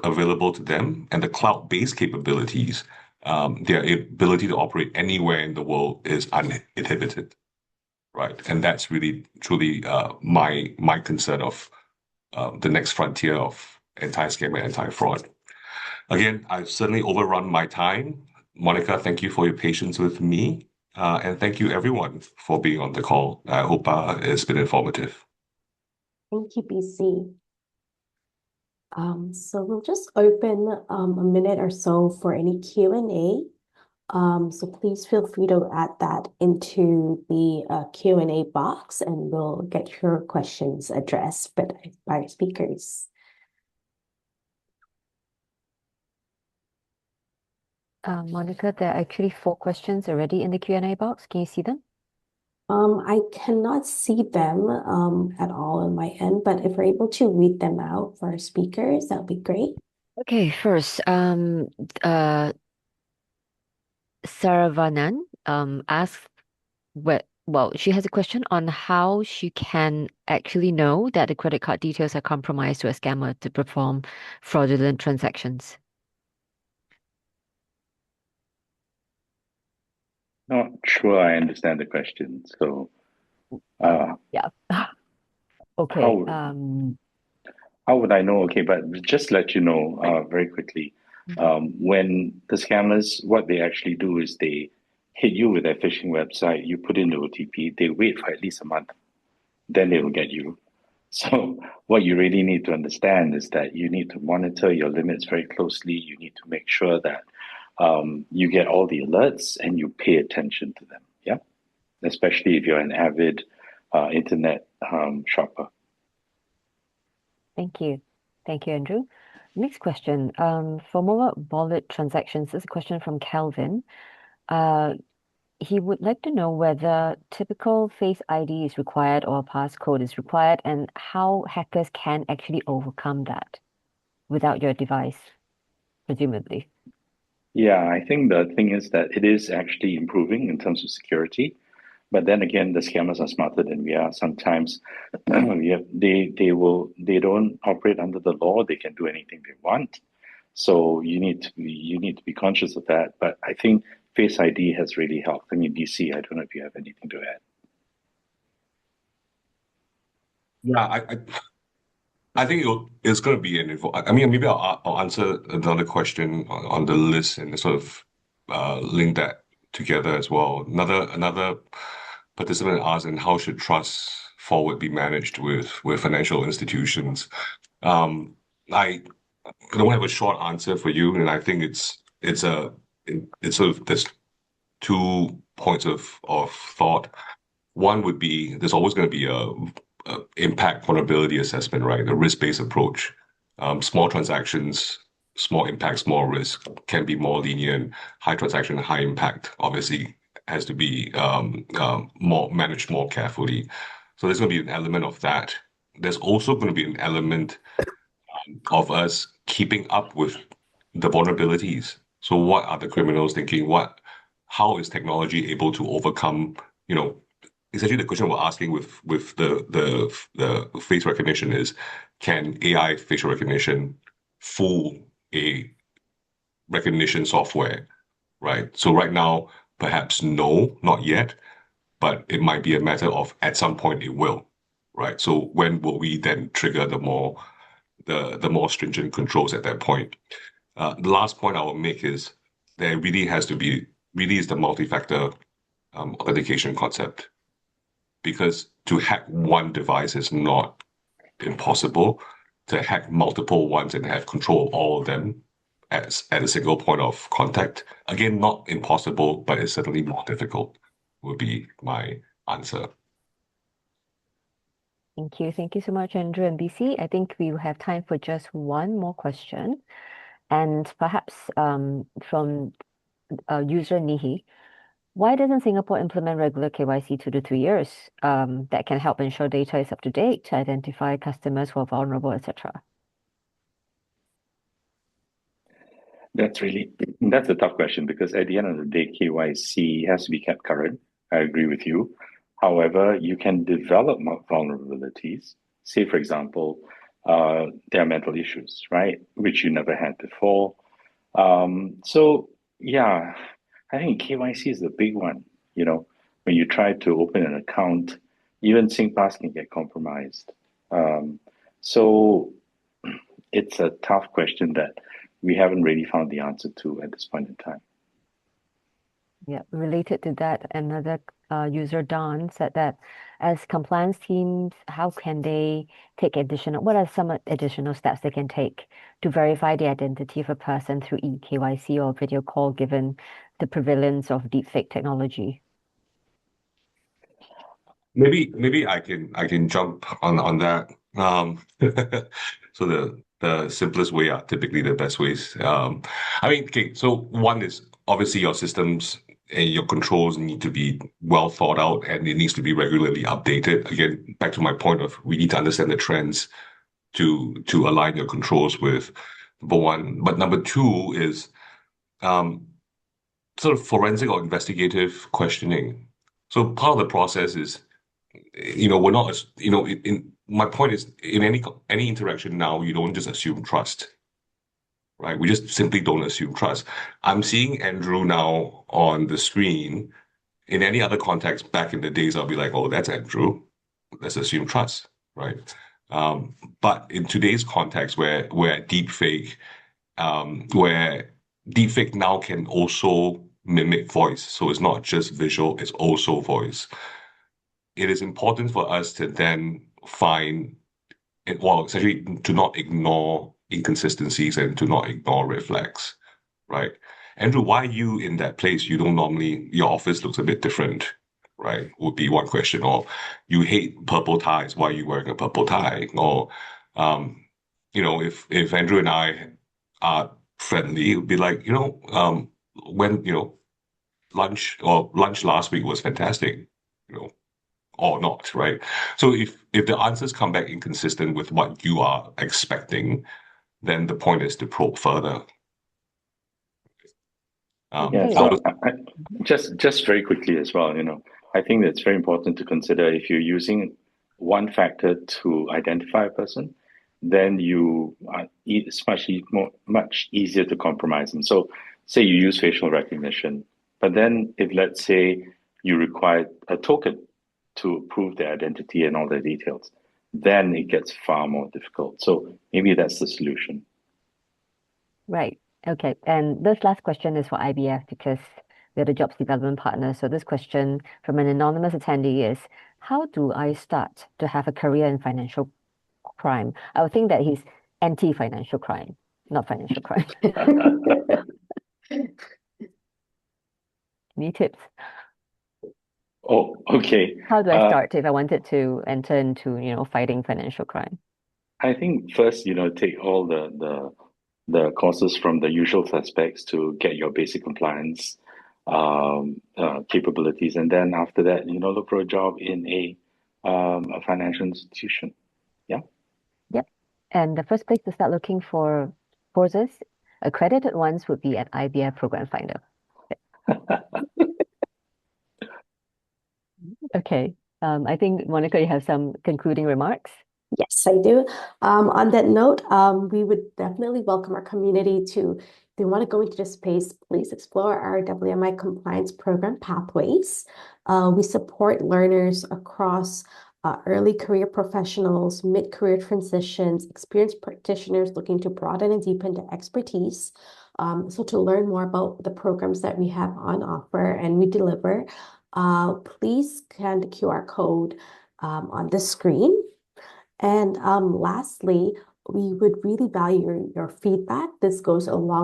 available to them and the cloud-based capabilities, their ability to operate anywhere in the world is uninhibited, right? And that's really, truly my concern of the next frontier of anti-scam and anti-fraud. Again, I've certainly overrun my time. Monica, thank you for your patience with me. And thank you, everyone, for being on the call. I hope it's been informative. Thank you, BC. So we'll just open a minute or so for any Q&A. So please feel free to add that into the Q&A box, and we'll get your questions addressed by our speakers. Monica, there are actually 4 questions already in the Q&A box. Can you see them? I cannot see them at all on my end, but if we're able to read them out for our speakers, that would be great. Okay, first, Saravanan asks, she has a question on how she can actually know that the credit card details are compromised to a scammer to perform fraudulent transactions. Not sure I understand the question. So, Yeah. Okay. how would I know? Okay, but just let you know very quickly. When the scammers, what they actually do is they hit you with their phishing website, you put in the OTP, they wait for at least a month, then they will get you. So what you really need to understand is that you need to monitor your limits very closely. You need to make sure that you get all the alerts and you pay attention to them. Yeah, especially if you're an avid internet shopper. Thank you. Thank you, Andrew. Next question. For mobile wallet transactions, this is a question from Calvin. he would like to know whether typical Face ID is required or a passcode is required, and how hackers can actually overcome that without your device, presumably. Yeah, I think the thing is that it is actually improving in terms of security. But then again, the scammers are smarter than we are. Sometimes they don't operate under the law. They can do anything they want. So you need to be conscious of that. But I think Face ID has really helped. I mean, DC, I don't know if you have anything to add. Yeah, I think it's going to be an info. I mean, maybe I'll answer another question on the list and sort of link that together as well. Another participant asked, and how should trust forward be managed with financial institutions? I don't have a short answer for you, and I think it's sort of there's 2 points of thought. One would be there's always going to be a impact vulnerability assessment, right? A risk-based approach. Small transactions, small impact, small risk can be more lenient. High transaction, high impact, obviously has to be more managed more carefully. So there's going to be an element of that. There's also going to be an element of us keeping up with the vulnerabilities. So what are the criminals thinking? How is technology able to overcome, essentially the question we're asking with the face recognition is, can AI facial recognition fool a recognition software, right? So right now, perhaps no, not yet, but it might be a matter of at some point it will, right? So when will we then trigger the more stringent controls at that point? The last point I will make is there really is the multi-factor authentication concept, because to hack one device is not impossible. To hack multiple ones and have control of all of them at a single point of contact, again, not impossible, but it's certainly more difficult, would be my answer. Thank you. Thank you so much, Andrew and BC. I think we will have time for just one more question. And perhaps from user Nihi, why doesn't Singapore implement regular KYC 2 to 3 years that can help ensure data is up to date to identify customers who are vulnerable, etc.? That's a tough question, because at the end of the day, KYC has to be kept current. I agree with you. However, you can develop vulnerabilities. Say, for example, there are mental issues, right, which you never had before. So yeah, I think KYC is the big one. When you try to open an account, even SingPass can get compromised. So it's a tough question that we haven't really found the answer to at this point in time. Yeah, related to that, another user, Don, said that as compliance teams, how can they what are some additional steps they can take to verify the identity of a person through eKYC or video call, given the prevalence of deepfake technology? Maybe I can jump on that. So the simplest way are typically the best ways. I mean, okay, so one is obviously your systems and your controls need to be well thought out, and it needs to be regularly updated. Again, back to my point of we need to understand the trends to align your controls with number one. But number two is sort of forensic or investigative questioning. So part of the process is, we're not, my point is, in any interaction now, you don't just assume trust, right? We just simply don't assume trust. I'm seeing Andrew now on the screen. In any other context, back in the days, I'll be like, oh, that's Andrew. Let's assume trust, right? But in today's context, where deepfake now can also mimic voice, so it's not just visual, it's also voice. It is important for us to then find, essentially to not ignore inconsistencies and to not ignore red flags, right? Andrew, why are you in that place? You don't normally, your office looks a bit different, right? Would be one question. Or you hate purple ties. Why are you wearing a purple tie? Or, if Andrew and I are friendly, it would be like, when, lunch last week was fantastic, or not, right? So if the answers come back inconsistent with what you are expecting, then the point is to probe further. Yeah, So just very quickly as well, I think that's very important to consider. If you're using one factor to identify a person, then it's much easier to compromise them. So say you use facial recognition, but then if, let's say, you require a token to prove their identity and all their details, then it gets far more difficult. So maybe that's the solution. Right. Okay. And this last question is for IBF because we're the jobs development partner. So this question from an anonymous attendee is, how do I start to have a career in financial crime? I would think that he's anti-financial crime, not financial crime. Any tips? Oh, okay. How do I start if I wanted to enter into, fighting financial crime? I think first, take all the courses from the usual suspects to get your basic compliance capabilities, and then after that, look for a job in a financial institution. Yeah. Yep. And the first place to start looking for courses, accredited ones, would be at IBF Program Finder. Okay. I think, Monica, you have some concluding remarks. Yes, I do. On that note, we would definitely welcome our community to, if they want to go into this space, please explore our WMI compliance program pathways. We support learners across early career professionals, mid-career transitions, experienced practitioners looking to broaden and deepen their expertise. So to learn more about the programs that we have on offer and we deliver, please scan the QR code on the screen. And lastly, we would really value your feedback. This goes along